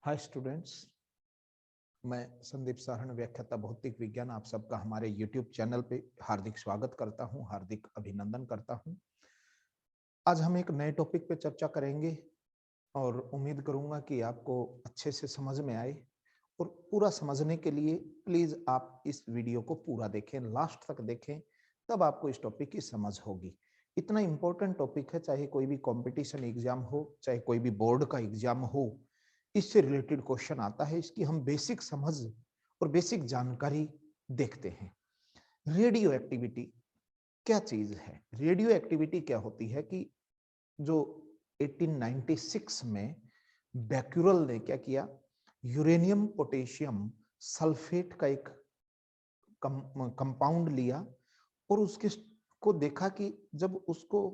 Hi students, मैं संदीप साहन, व्याख्याता भौतिक विज्ञान, आप सबका हमारे YouTube चैनल पे हार्दिक स्वागत करता हूं, हार्दिक अभिनंदन करता हूं। आज हम एक नए टॉपिक पे चर्चा करेंगे और उम्मीद करूंगा कि आपको अच्छे से समझ में आए। और पूरा समझने के लिए प्लीज आप इस वीडियो को पूरा देखें, लास्ट तक देखें, तब आपको इस टॉपिक की समझ होगी। इतना इंपॉर्टेंट टॉपिक है, चाहे कोई भी कंपटीशन एग्जाम हो, चाहे कोई भी बोर्ड का एग्जाम हो, इससे रिलेटेड क्वेश्चन आता है। इसकी हम बेसिक समझ और बेसिक जानकारी देखते हैं। रेडियो एक्टिविटी क्या चीज है? रेडियो एक्टिविटी क्या होती है कि जो 1896 में बैक्यूरल ने क्या किया, यूरेनियम पोटेशियम सल्फेट का एक कंपाउंड लिया और उसके को देखा कि जब उसको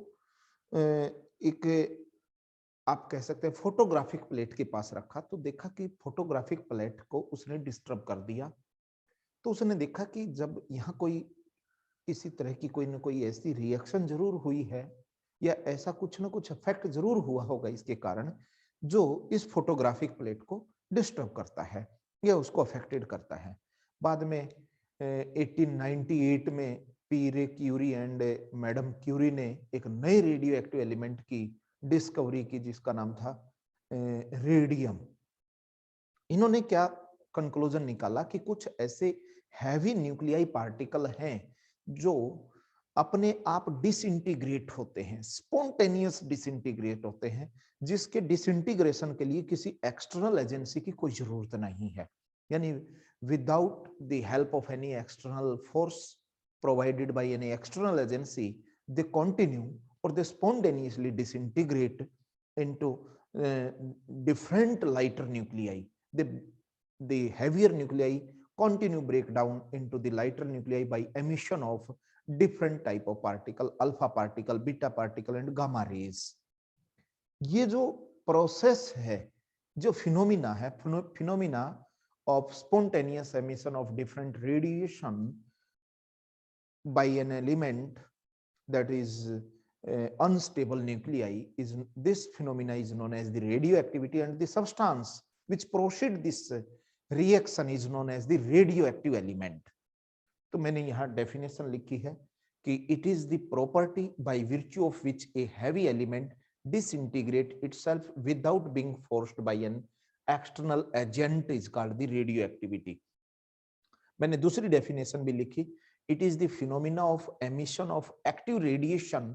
एक आप कह सकते हैं फोटोग्राफिक प्लेट के पास रखा तो देखा कि फोटोग्राफिक प्लेट को उसने डिस्टर्ब कर दिया। तो उसने देखा कि जब यहाँ कोई किसी तरह की कोई ना कोई ऐसी रिएक्शन जरूर हुई है या ऐसा कुछ ना कुछ इफेक्ट जरूर हुआ होगा इसके कारण, जो इस फोटोग्राफिक प्लेट को डिस्टर्ब करता है या उसको अफेक्टेड करता है। बाद में 1898 में पीरे क्यूरी एंड मैडम क्यूरी ने एक नए रेडियो एक्टिव एलिमेंट की डिस्कवरी की जिसका नाम था रेडियम। इन्होंने क्या कंक्लूजन निकाला कि कुछ ऐसे हैवी न्यूक्लियाई पार्टिकल हैं जो अपने आप डिसइंटीग्रेट होते हैं, स्पॉन्टेनियस डिसइंटीग्रेट होते हैं, जिसके डिसइंटीग्रेशन के लिए किसी एक्सटर्नल एजेंसी की कोई जरूरत नहीं है। यानी without the help of any external force provided by any external agency, they continue or they spontaneously disintegrate into different lighter nuclei. The heavier nuclei continue break down into the lighter nuclei by emission of different type of particle, alpha particle, beta particle and gamma rays. ये जो process है, जो phenomena है, phenomena of spontaneous emission of different radiation by an element that is unstable nuclei, is this phenomena is known as the radioactivity, and the substance which proceed this reaction is known as the radioactive element. तो मैंने यहाँ definition लिखी है कि it is the property by virtue of which a heavy element disintegrate itself without being forced by an external agent is called the radioactivity. मैंने दूसरी definition भी लिखी, it is the phenomena of emission of active radiation.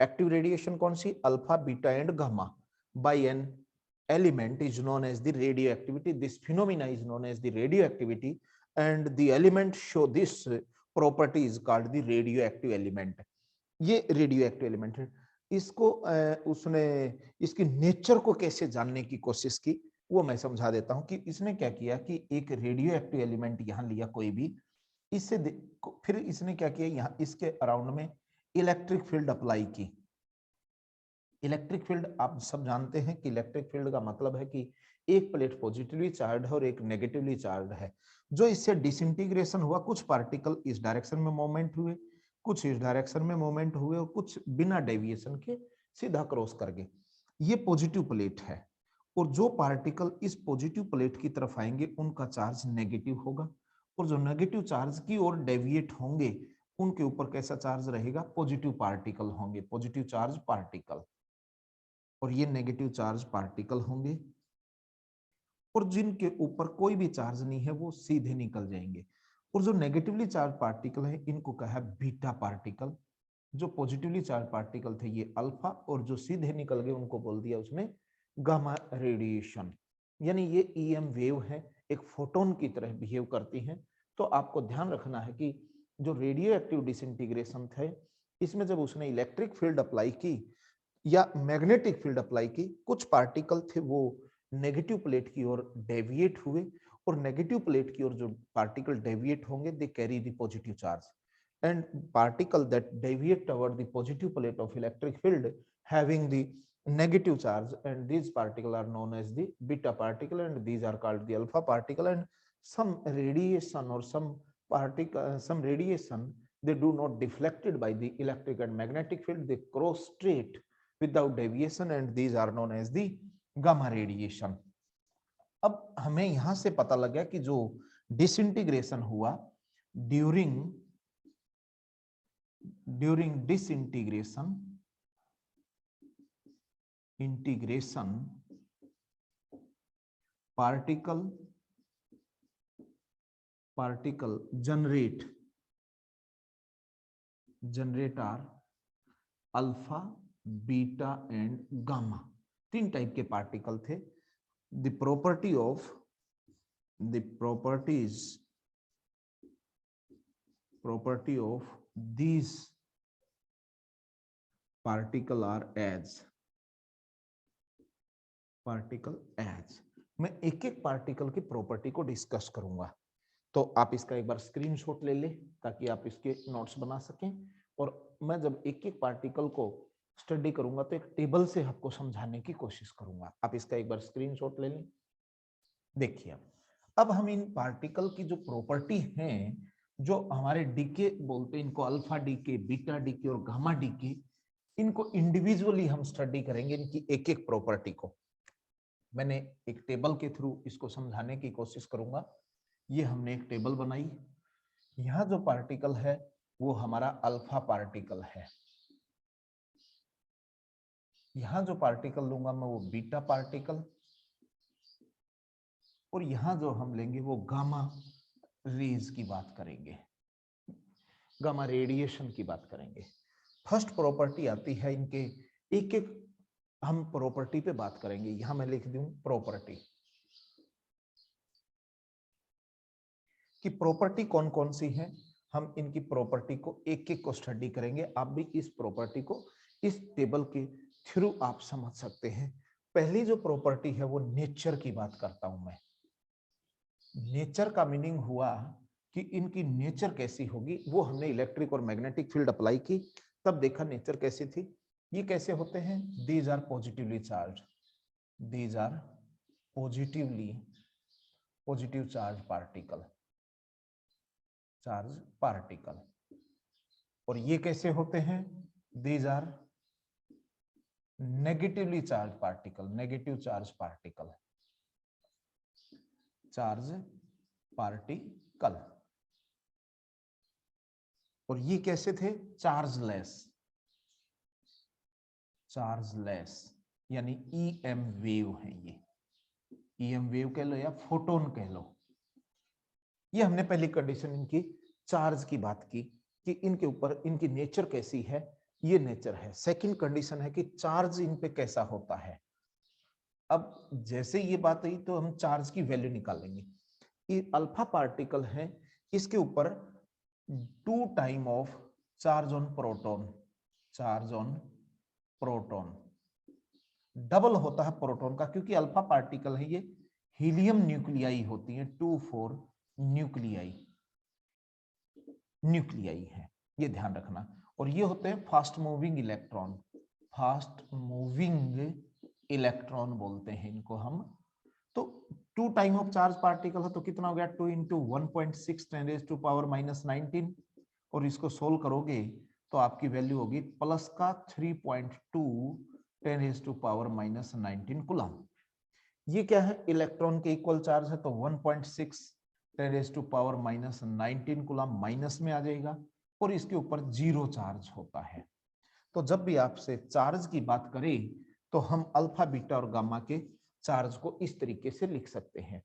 Active radiation कौन सी? Alpha, beta and gamma by an element is known as the radioactivity. This phenomena is known as the radioactivity and the element show this property is called the radioactive element. ये radioactive element है। इसको उसने इसकी nature को कैसे जानने की कोशिश की वो मैं समझा देता हूं कि इसने क्या किया कि एक रेडियो एक्टिव एलिमेंट यहां लिया कोई भी, इससे फिर इसने क्या किया, यहाँ इसके अराउंड में इलेक्ट्रिक फील्ड अप्लाई की। इलेक्ट्रिक फील्ड आप सब जानते हैं कि इलेक्ट्रिक फील्ड का मतलब है कि एक प्लेट पॉजिटिवली चार्ज है और एक नेगेटिवली चार्ज है। जो इससे डिसइंटीग्रेशन हुआ, कुछ पार्टिकल इस डायरेक्शन में मूवमेंट हुए, कुछ इस डायरेक्शन में मूवमेंट हुए और कुछ बिना डेविएशन के सीधा क्रॉस कर गए। ये पॉजिटिव प्लेट है और जो पार्टिकल इस पॉजिटिव प्लेट की तरफ आएंगे उनका चार्ज नेगेटिव होगा और जो नेगेटिव चार्ज की ओर डेविएट होंगे उनके ऊपर कैसा चार्ज रहेगा? पॉजिटिव पार्टिकल होंगे, पॉजिटिव चार्ज पार्टिकल। और ये नेगेटिव चार्ज पार्टिकल होंगे और जिनके ऊपर कोई भी चार्ज नहीं है वो सीधे निकल जाएंगे। और जो नेगेटिवली चार्ज पार्टिकल है इनको कहा बीटा पार्टिकल। जो पॉजिटिवली चार्ज पार्टिकल थे ये अल्फा और जो सीधे निकल गए उनको बोल दिया उसने गामा रेडिएशन। यानी ये ईएम वेव है, एक फोटोन की तरह बिहेव करती हैं। तो आपको ध्यान रखना है कि जो रेडियो एक्टिव डिसइंटीग्रेशन थे इसमें जब उसने इलेक्ट्रिक फील्ड अप्लाई की या मैग्नेटिक फील्ड अप्लाई की, कुछ पार्टिकल थे वो नेगेटिव प्लेट की ओर डेविएट हुए और नेगेटिव प्लेट की ओर जो पार्टिकल डेविएट होंगे they carry the positive charge, and particle that deviate toward the positive plate of electric field having the negative charge, and these particles are known as the beta particle and these are called the alpha particle. And some radiation or some particle, some radiation, they do not deflected by the electric and magnetic field, they cross straight without deviation and these are known as the gamma radiation. अब हमें यहां से पता लग गया कि जो disintegration हुआ during integration particle generate are alpha, beta and gamma. 3 type के पार्टिकल थे। The properties of these particle are as मैं एक एक पार्टिकल की प्रॉपर्टी को डिस्कस करूंगा, तो आप इसका एक बार स्क्रीनशॉट ले लें ताकि आप इसके नोट्स बना सकें। और मैं जब एक एक पार्टिकल को स्टडी करूंगा तो एक टेबल से आपको समझाने की कोशिश करूंगा। आप इसका एक बार स्क्रीनशॉट ले लें। देखिए अब हम इन पार्टिकल की जो प्रॉपर्टी हैं, जो हमारे डीके बोलते हैं, इनको अल्फा डीके, बीटा डीके और गामा डीके, इनको इंडिविजुअली हम स्टडी करेंगे, इनकी एक एक प्रॉपर्टी को। मैंने एक टेबल के थ्रू इसको समझाने की कोशिश करूंगा। ये हमने एक टेबल बनाई। यहाँ जो पार्टिकल है वो हमारा अल्फा पार्टिकल है। यहाँ जो पार्टिकल लूंगा मैं वो बीटा पार्टिकल, और यहाँ जो हम लेंगे वो गामा रेज की बात करेंगे, गामा रेडिएशन की बात करेंगे। फर्स्ट प्रॉपर्टी आती है इनके, एक एक हम प्रॉपर्टी पे बात करेंगे। यहां मैं लिख दूं प्रॉपर्टी कि प्रॉपर्टी कौन कौन सी है। हम इनकी प्रॉपर्टी को एक एक को स्टडी करेंगे। आप भी इस प्रॉपर्टी को इस टेबल के थ्रू आप समझ सकते हैं। पहली जो प्रॉपर्टी है वो नेचर की बात करता हूं मैं। नेचर का मीनिंग हुआ कि इनकी नेचर कैसी होगी। वो हमने इलेक्ट्रिक और मैग्नेटिक फील्ड अप्लाई की, तब देखा नेचर कैसी थी। ये कैसे होते हैं? These are positively charge, these are positive charge particle. और ये कैसे होते हैं? These are negatively charge particle, negative charge particle. और ये कैसे थे? चार्जलेस, यानी ईएम वेव है। ये ईएम वेव कह लो या फोटोन कह लो। ये हमने पहली कंडीशन इनकी चार्ज की बात की कि इनके ऊपर इनकी नेचर कैसी है। ये नेचर है। सेकंड कंडीशन है कि चार्ज इन पे कैसा होता है। अब जैसे ये बात आई तो हम चार्ज की वैल्यू निकालेंगे। ये अल्फा पार्टिकल है, इसके ऊपर 2 time of charge on proton double होता है प्रोटॉन का, क्योंकि अल्फा पार्टिकल है, ये हीलियम न्यूक्लियाई होती है। 2,4 न्यूक्लियाई है, ये ध्यान रखना। और ये होते हैं फास्ट मूविंग इलेक्ट्रॉन बोलते हैं इनको हम। तो 2 टाइम ऑफ चार्ज पार्टिकल है तो कितना हो गया? 2 into 1.6 10⁻⁹ और इसको सोल्व करोगे तो आपकी वैल्यू होगी प्लस का 3.2 10⁻⁻19 कूलम। ये क्या है? इलेक्ट्रॉन के इक्वल चार्ज है तो 1.6 10⁻⁻19 कूलम माइनस में आ जाएगा, और इसके ऊपर 0 चार्ज होता है। तो जब भी आपसे चार्ज की बात करें तो हम अल्फा, बीटा और गामा के चार्ज को इस तरीके से लिख सकते हैं।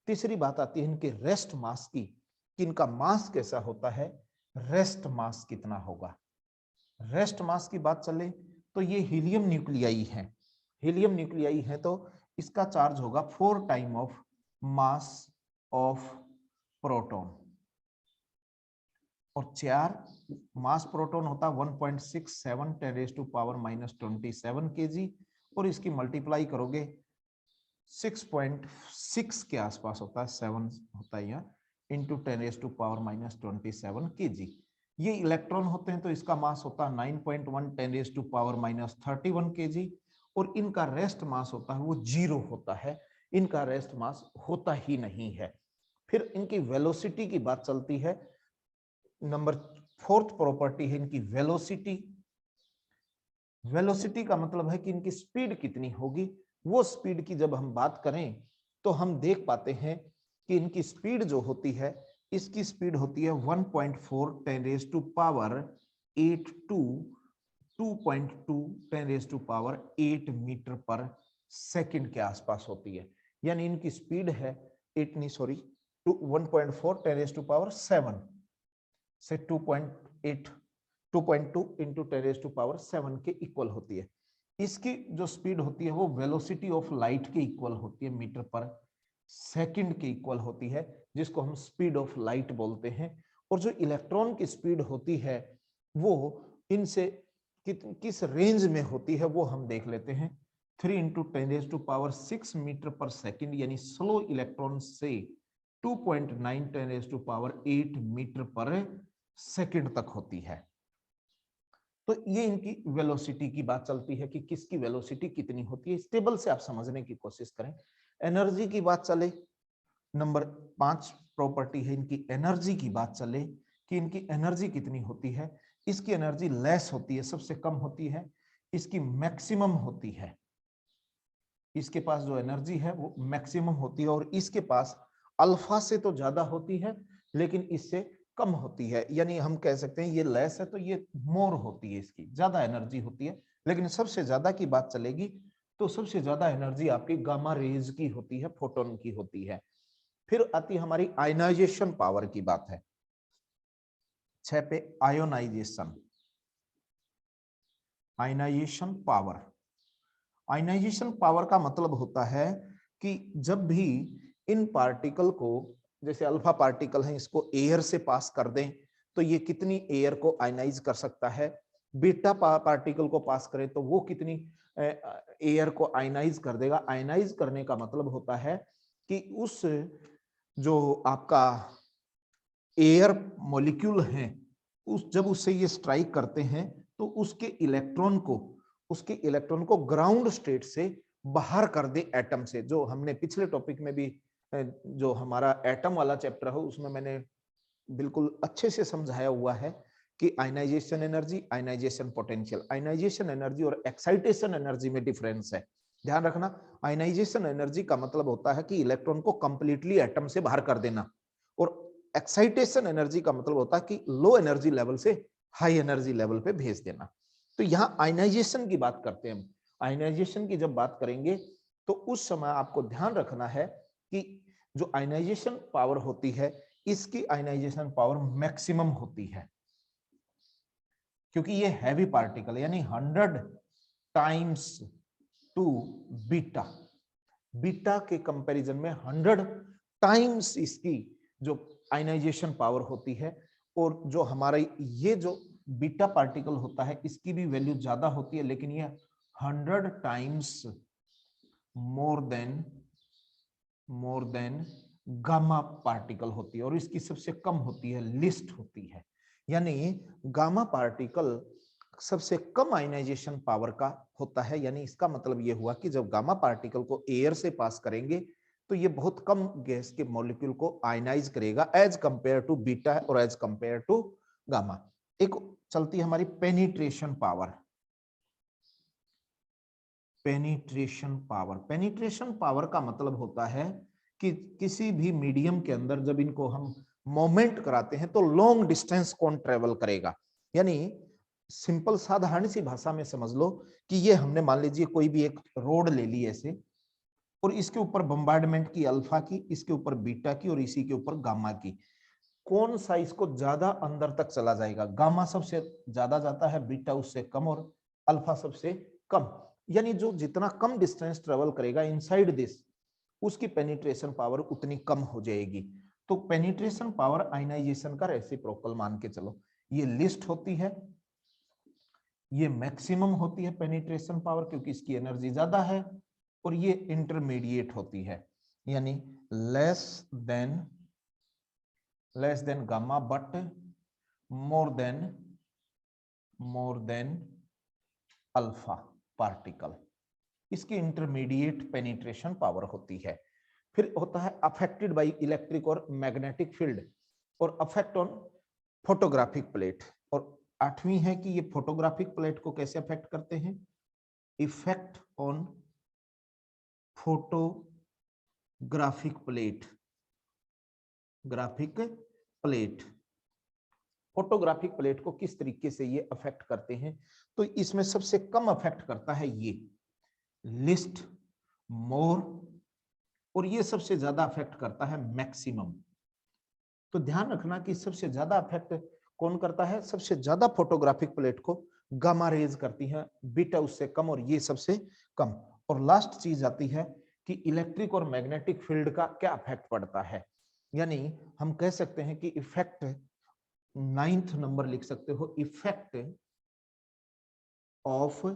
तीसरी बात आती है इनके रेस्ट मास की, कि इनका मास कैसा होता है, रेस्ट मास कितना होगा। रेस्ट मास की बात चले तो ये हीलियम न्यूक्लियाई है तो इसका चार्ज होगा 4 time of mass of proton, और 4 मास प्रोटॉन होता है 1.67 10⁻⁻27 kg, और इसकी मल्टीप्लाई करोगे 6.6 के आसपास होता है, 7 होता है यहाँ, इंटू 10⁻⁻27 kg। ये इलेक्ट्रॉन होते हैं तो इसका मास होता है 9.1 10⁻⁻31 kg, और इनका रेस्ट मास होता है वो 0 होता है। इनका रेस्ट मास होता ही नहीं है। फिर इनकी वेलोसिटी की बात चलती है। नंबर 4th प्रॉपर्टी है इनकी वेलोसिटी का मतलब है कि इनकी स्पीड कितनी होगी। वो स्पीड की जब हम बात करें तो हम देख पाते हैं कि इनकी स्पीड जो होती है, इसकी स्पीड होती है 1.4 10 raise to power 8 to 2.2 10 raise to power 8 meter पर सेकंड के आसपास होती है। यानी इनकी स्पीड है 1.4 10 रेज टू पावर 7 से 2.8 2.2 इंटू 10 रेज टू पावर 7 के इक्वल होती है। इसकी जो स्पीड होती है वो वेलोसिटी ऑफ लाइट के इक्वल होती है, मीटर पर सेकंड के इक्वल होती है, जिसको हम स्पीड ऑफ लाइट बोलते हैं। और जो इलेक्ट्रॉन की स्पीड होती है वो इनसे किस रेंज में होती है वो हम देख लेते हैं। 3 into 10 raise to power 6 meter पर सेकंड, यानी स्लो इलेक्ट्रॉन से 2.9 10 रेज टू पावर 8 मीटर पर सेकंड तक होती है। तो ये इनकी वेलोसिटी की बात चलती है कि किसकी वेलोसिटी कितनी होती है। इस टेबल से आप समझने की कोशिश करें। एनर्जी की बात चले, नंबर 5 प्रॉपर्टी है इनकी एनर्जी की बात चले कि इनकी एनर्जी कितनी होती है। इसकी एनर्जी लेस होती है, सबसे कम होती है, इसकी मैक्सिमम होती है। इसके पास जो एनर्जी है वो मैक्सिमम होती है, और इसके पास अल्फा से तो ज्यादा होती है लेकिन इससे कम होती है। यानी हम कह सकते हैं ये लेस है तो ये मोर होती है, इसकी ज्यादा एनर्जी होती है। लेकिन सबसे ज्यादा की बात चलेगी तो सबसे ज्यादा एनर्जी आपकी गामा रेज की होती है, फोटोन की होती है। फिर आती है हमारी आयनाइजेशन पावर की बात है। 6 पे ionization, ionization power. Ionization power का मतलब होता है कि जब भी इन पार्टिकल को, जैसे अल्फा पार्टिकल है, इसको एयर से पास कर दें तो ये कितनी एयर को आयनाइज कर सकता है। बीटा पार्टिकल को पास करें तो वो कितनी एयर को आयनाइज कर देगा। आयनाइज करने का मतलब होता है कि उस जो आपका एयर मॉलिक्यूल है, जब उससे ये स्ट्राइक करते हैं तो उसके इलेक्ट्रॉन को ग्राउंड स्टेट से बाहर कर दे एटम से। जो हमने पिछले टॉपिक में भी, जो हमारा एटम वाला चैप्टर है उसमें मैंने बिल्कुल अच्छे से समझाया हुआ है कि ionization energy, ionization potential. Ionization energy और एक्साइटेशन एनर्जी में डिफरेंस है, ध्यान रखना। आयनाइजेशन एनर्जी का मतलब होता है कि इलेक्ट्रॉन को कंप्लीटली एटम से बाहर कर देना, और एक्साइटेशन एनर्जी का मतलब होता है कि लो एनर्जी लेवल से हाई एनर्जी लेवल पे भेज देना। तो यहां आयनाइजेशन की बात करते हैं हम। आयनाइजेशन की जब बात करेंगे तो उस समय आपको ध्यान रखना है कि जो आयनाइजेशन पावर होती है, इसकी आयनाइजेशन पावर मैक्सिमम होती है, क्योंकि ये हैवी पार्टिकल, यानी 100 टाइम्स टू बीटा। बीटा के कंपैरिजन में 100 टाइम्स इसकी जो आयनाइजेशन पावर होती है। और जो हमारा ये जो बीटा पार्टिकल होता है इसकी भी वैल्यू ज्यादा होती है, लेकिन ये 100 times more than gamma particle होती है, और इसकी सबसे कम होती है, लिस्ट होती है। यानी गामा पार्टिकल सबसे कम आयनाइजेशन पावर का होता है। यानी इसका मतलब यह हुआ कि जब गामा पार्टिकल को एयर से पास करेंगे तो ये बहुत कम गैस के मॉलिक्यूल को आयनाइज करेगा एज कंपेयर टू बीटा और एज कंपेयर टू गामा। एक चलती है हमारी penetration power. Penetration power, penetration power का मतलब होता है कि किसी भी मीडियम के अंदर जब इनको हम मोमेंट कराते हैं तो लॉन्ग डिस्टेंस कौन ट्रेवल करेगा। यानी सिंपल साधारण सी भाषा में समझ लो कि ये हमने मान लीजिए कोई भी एक रोड ले ली ऐसे, और इसके ऊपर बम्बार्डमेंट की अल्फा की, इसके ऊपर बीटा की और इसी के ऊपर गामा की। कौन सा इसको ज्यादा अंदर तक चला जाएगा? गामा सबसे ज्यादा जाता है, बीटा उससे कम, और अल्फा सबसे कम। यानी जो जितना कम डिस्टेंस ट्रेवल करेगा इनसाइड दिस, उसकी पेनिट्रेशन पावर उतनी कम हो जाएगी। तो पेनिट्रेशन पावर आयनाइजेशन का रेसिप्रोकल मान के चलो। ये लिस्ट होती है, ये मैक्सिमम होती है पेनिट्रेशन पावर क्योंकि इसकी एनर्जी ज्यादा है, और ये इंटरमीडिएट होती है, यानी less than gamma but more than alpha particle. इसकी इंटरमीडिएट पेनिट्रेशन पावर होती है। फिर होता है अफेक्टेड बाय इलेक्ट्रिक और मैग्नेटिक फील्ड, और अफेक्ट ऑन फोटोग्राफिक प्लेट। और 8वीं है कि ये फोटोग्राफिक प्लेट को कैसे अफेक्ट करते हैं। Effect on photographic graphic plate, graphic plate, photographic plate को किस तरीके से ये अफेक्ट करते हैं? तो इसमें सबसे कम अफेक्ट करता है ये लिस्ट, मोर, और ये सबसे ज्यादा अफेक्ट करता है मैक्सिमम। तो ध्यान रखना कि सबसे ज्यादा अफेक्ट कौन करता है? सबसे ज्यादा फोटोग्राफिक प्लेट को गामा रेज करती है, बीटा उससे कम, और ये सबसे कम। और लास्ट चीज आती है कि इलेक्ट्रिक और मैग्नेटिक फील्ड का क्या इफेक्ट पड़ता है। यानी हम कह सकते हैं कि इफेक्ट 9th नंबर लिख सकते हो, effect of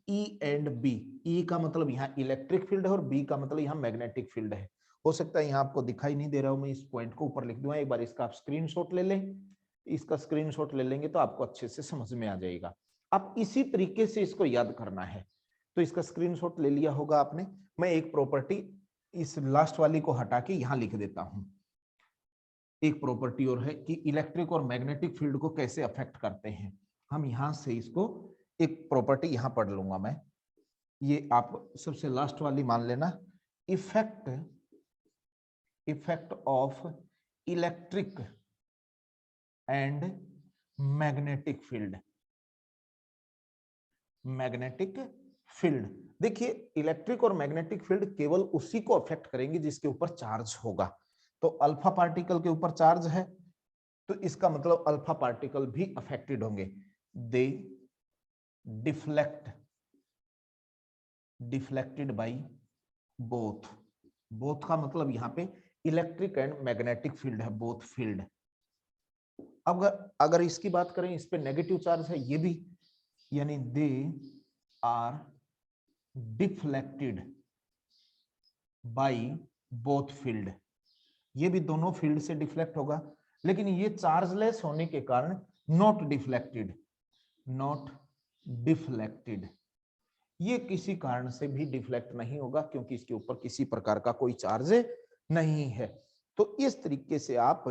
E and B. E का मतलब यहाँ इलेक्ट्रिक फील्ड है और बी का मतलब यहाँ मैग्नेटिक फील्ड है। हो सकता है यहाँ आपको दिखाई नहीं दे रहा हूं, मैं इस पॉइंट को ऊपर लिख दूंगा, एक बार इसका आप स्क्रीनशॉट ले लें। इसका स्क्रीनशॉट ले लेंगे तो आपको अच्छे से समझ में आ जाएगा। आप इसी तरीके से इसको याद करना है। तो इसका स्क्रीनशॉट ले लिया होगा आपने। मैं एक प्रॉपर्टी इस लास्ट वाली को हटा के यहाँ लिख देता हूं। एक प्रॉपर्टी और है कि इलेक्ट्रिक और मैग्नेटिक फील्ड को कैसे अफेक्ट करते हैं। हम यहां से इसको एक प्रॉपर्टी यहां पढ़ लूंगा मैं, ये आप सबसे लास्ट वाली मान लेना। Effect of electric and magnetic field. Magnetic field, देखिए इलेक्ट्रिक और मैग्नेटिक फील्ड केवल उसी को अफेक्ट करेंगे जिसके ऊपर चार्ज होगा। तो अल्फा पार्टिकल के ऊपर चार्ज है तो इसका मतलब अल्फा पार्टिकल भी अफेक्टेड होंगे। दे डिफ्लेक्टेड बाय बोथ। बोथ का मतलब यहां पे इलेक्ट्रिक एंड मैग्नेटिक फील्ड है, बोथ फील्ड। अगर इसकी बात करें, इस पे नेगेटिव चार्ज है ये भी, यानी they are deflected by both field. ये भी दोनों फील्ड से डिफ्लेक्ट होगा, लेकिन ये चार्जलेस होने के कारण नॉट डिफ्लेक्टेड। ये किसी कारण से भी डिफ्लेक्ट नहीं होगा क्योंकि इसके ऊपर किसी प्रकार का कोई चार्ज नहीं है। तो इस तरीके से आप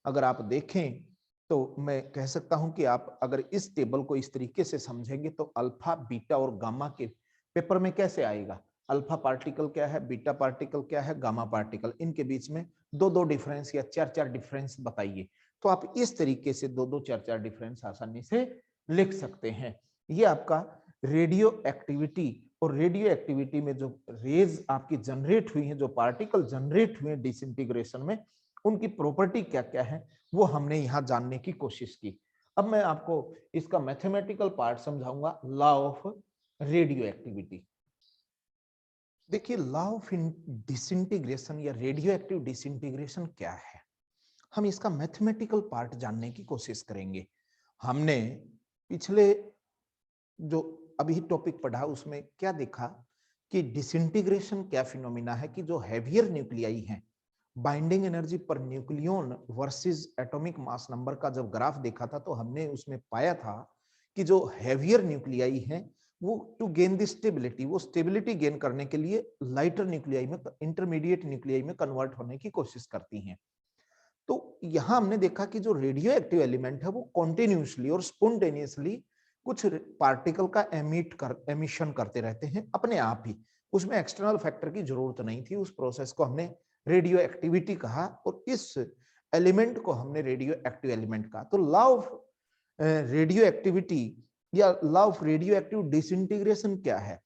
अगर आप देखें तो मैं कह सकता हूं कि आप अगर इस टेबल को इस तरीके से समझेंगे तो अल्फा, बीटा और गामा के पेपर में कैसे आएगा, अल्फा पार्टिकल क्या है, बीटा पार्टिकल क्या है, गामा पार्टिकल, इनके बीच में दो डिफरेंस या चार डिफरेंस बताइए। तो आप इस तरीके से दो चार डिफरेंस आसानी से लिख सकते हैं। ये आपका रेडियो एक्टिविटी, और रेडियो एक्टिविटी में जो रेज आपकी जनरेट हुई हैं, जो पार्टिकल जनरेट हुए डिसइंटीग्रेशन में, उनकी प्रॉपर्टी क्या क्या है वो हमने यहां जानने की कोशिश की। अब मैं आपको इसका मैथमेटिकल पार्ट समझाऊंगा, लॉ ऑफ रेडियो एक्टिविटी। देखिए लॉ ऑफ डिसइंटीग्रेशन या रेडियो एक्टिव डिसइंटीग्रेशन क्या है, हम इसका मैथमेटिकल पार्ट जानने की कोशिश करेंगे। हमने पिछले जो अभी टॉपिक पढ़ा उसमें क्या देखा कि डिसइंटीग्रेशन क्या फिनोमिना है, कि जो हैवियर न्यूक्लियाई हैं, binding energy per nucleon versus atomic mass number का जब ग्राफ देखा था तो हमने उसमें पाया था कि जो हैवियर न्यूक्लियाई हैं वो टू गेन द स्टेबिलिटी, वो स्टेबिलिटी गेन करने के लिए लाइटर न्यूक्लियाई में, इंटरमीडिएट न्यूक्लियाई में कन्वर्ट होने की कोशिश करती हैं। तो यहां हमने देखा कि जो रेडियो एक्टिव एलिमेंट है वो कॉन्टिन्यूसली और स्पॉन्टेनियसली कुछ पार्टिकल का एमिशन करते रहते हैं अपने आप ही, उसमें एक्सटर्नल फैक्टर की जरूरत नहीं थी। उस प्रोसेस को हमने रेडियो एक्टिविटी कहा और इस एलिमेंट को हमने रेडियो एक्टिव एलिमेंट कहा। तो लॉ ऑफ रेडियो एक्टिविटी या law of radio active disintegration क्या है,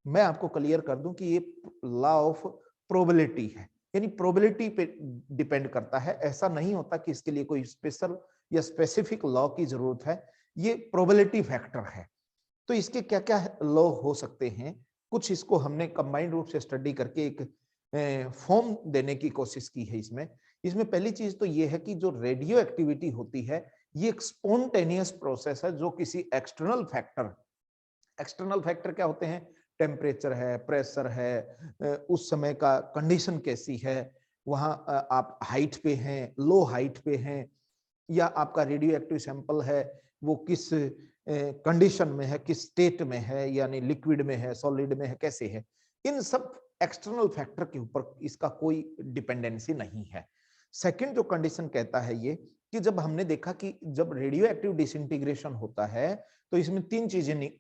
मैं आपको क्लियर कर दूं कि ये लॉ ऑफ प्रोबेबिलिटी है, यानी प्रोबेबिलिटी पे डिपेंड करता है। ऐसा नहीं होता कि इसके लिए कोई स्पेशल या स्पेसिफिक लॉ की जरूरत है, ये प्रोबेबिलिटी फैक्टर है। तो इसके क्या क्या लॉ हो सकते हैं, कुछ इसको हमने कंबाइंड रूप से स्टडी करके एक फॉर्म देने की कोशिश की है। इसमें पहली चीज तो ये है कि जो रेडियो एक्टिविटी होती है ये एक स्पॉन्टेनियस प्रोसेस है जो किसी एक्सटर्नल फैक्टर क्या होते हैं, टेम्परेचर है, प्रेशर है, उस समय का कंडीशन कैसी है, वहां आप हाइट पे हैं, लो हाइट पे हैं, या आपका रेडियो एक्टिव सैंपल है वो किस कंडीशन में है, किस स्टेट में है, यानी लिक्विड में है, सॉलिड में है, कैसे है, इन सब एक्सटर्नल फैक्टर के ऊपर इसका कोई डिपेंडेंसी नहीं है। सेकंड जो कंडीशन कहता है ये कि जब हमने देखा कि जब रेडियो एक्टिव डिसइंटीग्रेशन होता है तो इसमें तीन चीजें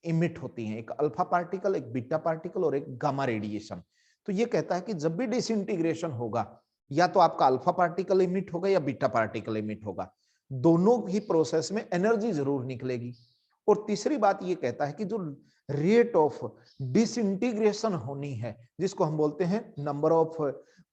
इमिट होती हैं, एक अल्फा पार्टिकल, एक बीटा पार्टिकल और एक गामा रेडिएशन। तो ये कहता है कि जब भी डिसइंटीग्रेशन होगा, या तो आपका अल्फा पार्टिकल इमिट होगा या बीटा पार्टिकल इमिट होगा, दोनों ही प्रोसेस में एनर्जी जरूर निकलेगी। और तीसरी बात ये कहता है कि जो रेट ऑफ डिसइंटीग्रेशन होनी है, जिसको हम बोलते हैं नंबर ऑफ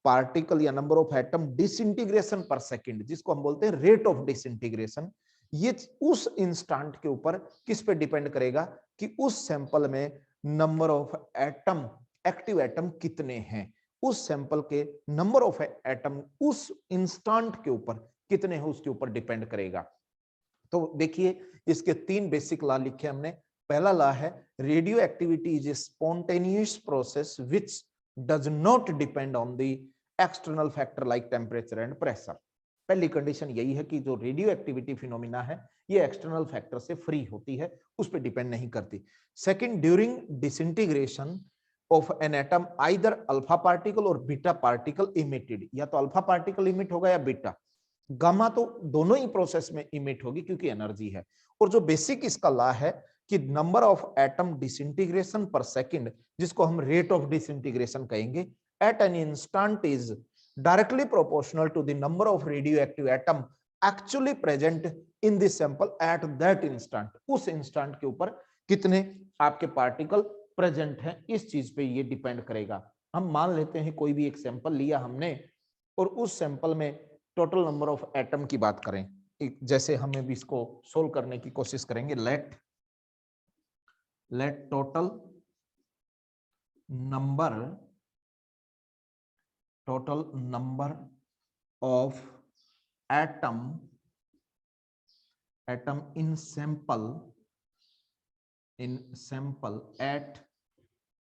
पार्टिकल या number of atom disintegration per second, जिसको हम बोलते हैं रेट ऑफ डिसइंटीग्रेशन, ये उस इंस्टेंट के ऊपर किस पे डिपेंड करेगा कि उस सैंपल में number of atom, active atom कितने हैं, उस सैंपल के नंबर ऑफ एटम उस इंस्टेंट के ऊपर कितने हैं उसके ऊपर डिपेंड करेगा। तो देखिए इसके 3 बेसिक लॉ लिखे हमने। पहला लॉ है radio activity is a spontaneous process which does not depend on the external factor like temperature and pressure. पहली कंडीशन यही है कि जो रेडियो एक्टिविटी फिनोमिना है ये एक्सटर्नल फैक्टर से फ्री होती है, उस पर डिपेंड नहीं करती। Second, during disintegration of an atom either alpha particle और बीटा पार्टिकल इमिटेड, या तो अल्फा पार्टिकल इमिट होगा या बीटा, गामा तो दोनों ही प्रोसेस में इमिट होगी क्योंकि एनर्जी है। और जो बेसिक इसका लॉ है कि number of atom disintegration per second, जिसको हम रेट ऑफ डिसइंटीग्रेशन कहेंगे, at an instant is directly proportional to the number of radioactive atom actually present in this sample at that instant. उस instant के ऊपर कितने आपके पार्टिकल प्रेजेंट हैं, इस चीज पे ये डिपेंड करेगा। हम मान लेते हैं कोई भी एक सैंपल लिया हमने और उस सैंपल में टोटल नंबर ऑफ एटम की बात करें, जैसे हमें भी इसको सोल्व करने की कोशिश करेंगे। Let total number of atom in sample at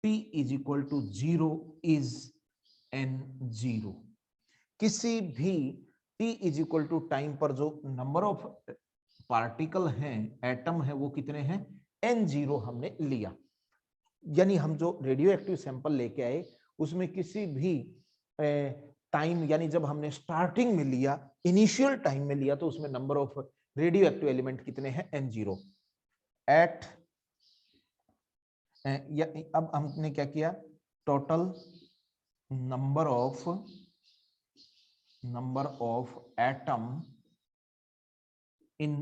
t is equal to 0 is n0। किसी भी t is equal to time पर जो नंबर ऑफ पार्टिकल हैं, एटम है, वो कितने हैं, n0 हमने लिया। यानी हम जो रेडियो एक्टिव सैंपल लेके आए उसमें किसी भी टाइम, यानी जब हमने स्टार्टिंग में लिया, इनिशियल टाइम में लिया, तो उसमें number of radio active element कितने हैं, n0 एट। अब हमने क्या किया, total number of atom in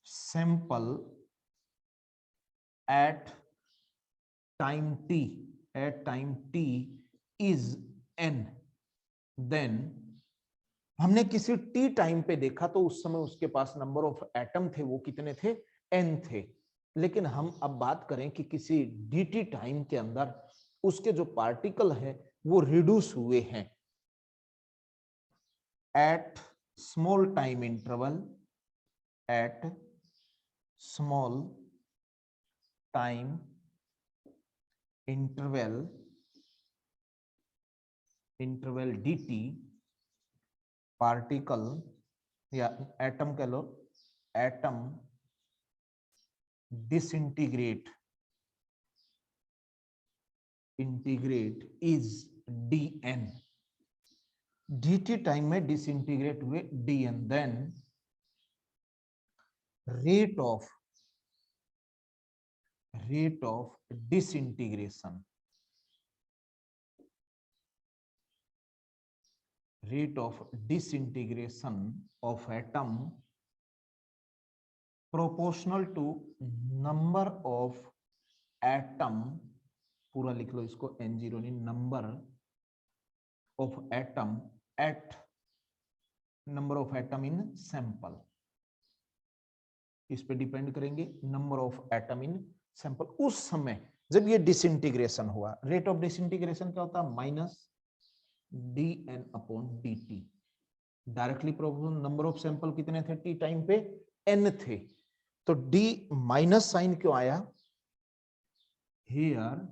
sample at time t is n। Then हमने किसी t टाइम पे देखा तो उस समय उसके पास नंबर ऑफ एटम थे, वो कितने थे, n थे। लेकिन हम अब बात करें कि किसी dt टाइम के अंदर उसके जो पार्टिकल हैं वो रिड्यूस हुए हैं at small time interval, at small time interval dt, particle या एटम कह लो, atom disintegrate is dn। dt time में डिसइंटीग्रेट हुए dn। Then rate of disintegration, of atom proportional to number of atom, पूरा लिख लो इसको, n0 नहीं, number of atom at number of atom in sample, इस पे डिपेंड करेंगे number of atom in sample उस समय जब ये डिसइंटीग्रेशन हुआ। रेट ऑफ डिसइंटीग्रेशन क्या होता है, minus dn upon dt, directly proportional number of sample कितने थे t टाइम पे, n थे। तो d माइनस साइन क्यों आया, here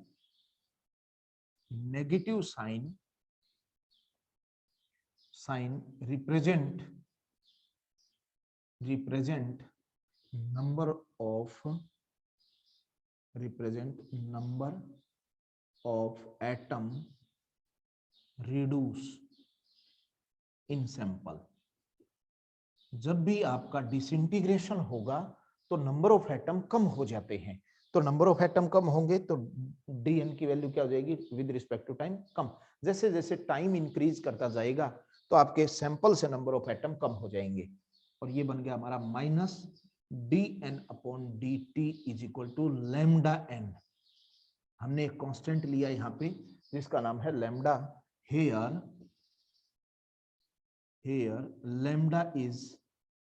negative sign represent number of atom reduce in sample. जब भी आपका डिसइंटीग्रेशन होगा तो नंबर ऑफ एटम कम हो जाते हैं, तो तो नंबर ऑफ एटम कम होंगे तो dn की वैल्यू क्या हो जाएगी विद रिस्पेक्ट टू टाइम कम। जैसे जैसे टाइम इंक्रीज करता जाएगा तो आपके सैंपल से नंबर ऑफ एटम कम हो जाएंगे। और ये बन गया हमारा minus dn upon dt is equal to lambda n। हमने एक कांस्टेंट लिया यहाँ पे जिसका नाम है lambda. here lambda is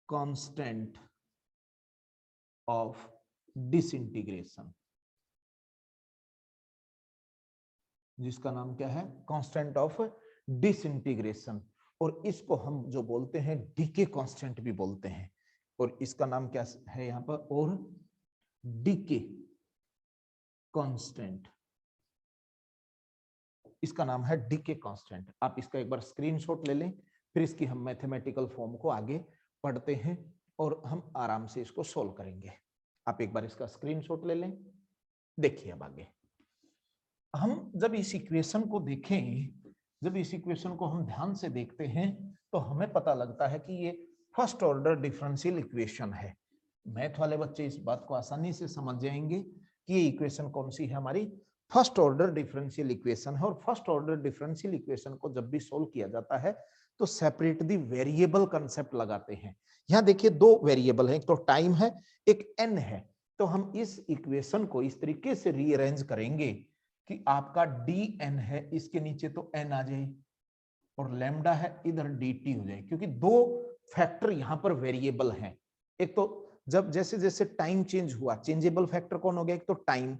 constant of disintegration, जिसका नाम क्या है कांस्टेंट ऑफ डिसइंटीग्रेशन। और इसको हम जो बोलते हैं डीके कांस्टेंट भी बोलते हैं। और इसका नाम क्या है यहाँ पर और डीके कांस्टेंट, इसका नाम है डीके कांस्टेंट। आप इसका एक बार स्क्रीनशॉट ले लें, फिर इसकी हम मैथमेटिकल फॉर्म को आगे पढ़ते हैं और हम आराम से इसको सोल्व करेंगे। आप एक बार इसका स्क्रीनशॉट ले लें। देखिए अब आगे हम जब इस इक्वेशन को देखें, जब इस इक्वेशन को हम ध्यान से देखते हैं तो हमें पता लगता है कि ये फर्स्ट ऑर्डर डिफरेंशियल इक्वेशन है। मैथ वाले बच्चे इस बात को आसानी से समझ जाएंगे कि ये इक्वेशन कौन सी है, हमारी फर्स्ट ऑर्डर डिफरेंशियल इक्वेशन है। और फर्स्ट ऑर्डर डिफरेंशियल इक्वेशन को जब भी सोल्व किया जाता है तो सेपरेट द वेरिएबल कंसेप्ट लगाते हैं। यहाँ देखिए दो वेरिएबल है, एक तो टाइम है एक एन है। तो हम इस इक्वेशन को इस तरीके से रीअरेंज करेंगे कि आपका dn है, इसके नीचे तो n आ जाए और लैम्डा है इधर dt हो जाए, क्योंकि दो फैक्टर यहां पर वेरिएबल हैं। एक तो जब जैसे जैसे टाइम चेंज हुआ, चेंजेबल फैक्टर कौन हो गया, एक तो टाइम,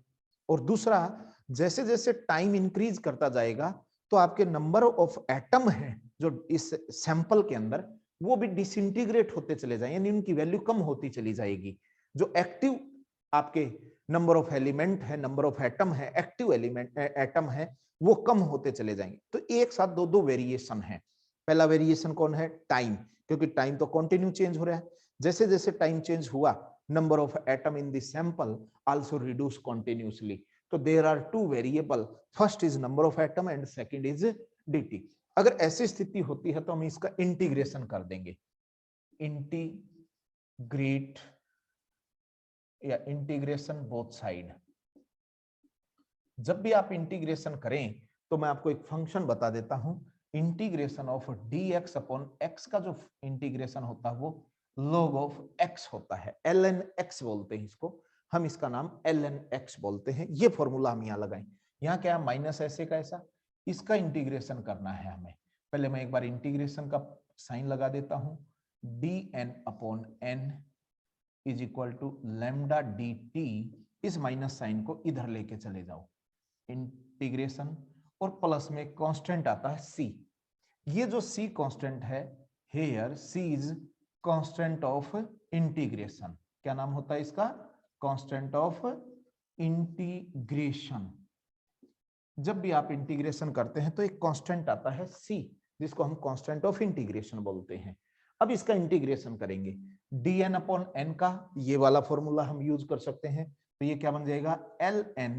और दूसरा जैसे जैसे टाइम इंक्रीज करता जाएगा तो आपके नंबर ऑफ एटम है जो इस सैंपल के अंदर वो भी डिसइंटीग्रेट होते चले जाएंगे, यानी उनकी वैल्यू कम होती चली जाएगी। जो एक्टिव आपके नंबर ऑफ एलिमेंट है, नंबर ऑफ एटम है, एक्टिव एलिमेंट एटम है, वो कम होते चले जाएंगे। तो एक साथ दो दो वेरिएशन है। पहला वेरिएशन कौन है, टाइम, क्योंकि टाइम तो कंटिन्यू चेंज हो रहा है। जैसे जैसे टाइम चेंज हुआ number of atom in the sample also reduce continuously. So there are two variable, first is number of atom and second is dt. अगर ऐसी स्थिति होती है तो हम इसका इंटीग्रेशन कर देंगे, इंटीग्रेट या इंटीग्रेशन बोथ साइड। जब भी आप इंटीग्रेशन करें तो मैं आपको एक फंक्शन बता देता हूं, integration of dx upon x का जो इंटीग्रेशन होता है वो log ऑफ x होता है, ln x बोलते हैं इसको, हम इसका नाम ln x बोलते हैं। ये फॉर्मूला हम यहाँ लगाएं। यहाँ क्या है माइनस ऐसे का ऐसा, इसका इंटीग्रेशन करना है हमें। पहले मैं एक बार इंटीग्रेशन का साइन लगा देता हूं, dn upon n is equal to lambda dt। इस माइनस साइन को इधर लेके चले जाओ, इंटीग्रेशन, और प्लस में कांस्टेंट आता है c। ये जो c कांस्टेंट है, here c is constant of integration. क्या नाम होता है इसका, कांस्टेंट ऑफ इंटीग्रेशन। जब भी आप इंटीग्रेशन करते हैं तो एक कांस्टेंट आता है c, जिसको हम कांस्टेंट ऑफ इंटीग्रेशन बोलते हैं। अब इसका इंटीग्रेशन करेंगे, dn अपॉन n का ये वाला फॉर्मूला हम यूज कर सकते हैं। तो ये क्या बन जाएगा, ln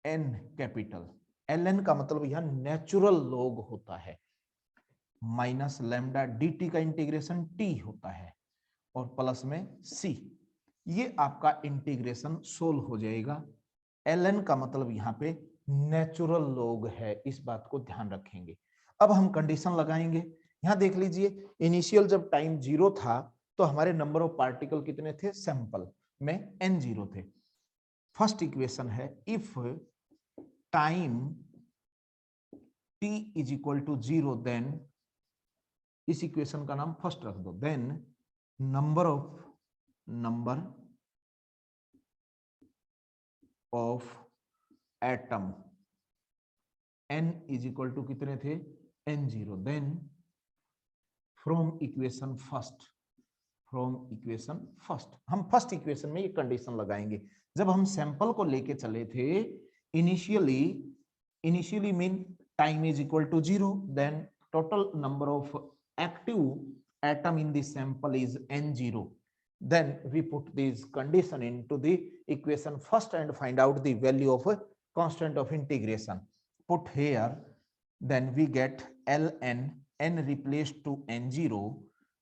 n कैपिटल, ln का मतलब यहां नेचुरल लॉग होता है, माइनस लैम्डा dt का इंटीग्रेशन t होता है और प्लस में c। ये आपका इंटीग्रेशन सोल्व हो जाएगा। ln का मतलब यहाँ पे नेचुरल लॉग है, इस बात को ध्यान रखेंगे। अब हम कंडीशन लगाएंगे। यहाँ देख लीजिए, इनिशियल जब टाइम 0 था तो हमारे नंबर ऑफ पार्टिकल कितने थे, सैंपल में n0 थे। फर्स्ट इक्वेशन है, if time t is equal to 0 then, इस इक्वेशन का नाम फर्स्ट रख दो, then number of atom n is equal to कितने थे, n0। Then from equation first, हम फर्स्ट इक्वेशन में ये कंडीशन लगाएंगे। जब हम सैंपल को लेके चले थे initially mean time is equal to 0, then total number of active atom in the sample is n0. Then we put this condition into the equation first and find out the value of a constant of integration. Put here, then we get ln n replaced to n0,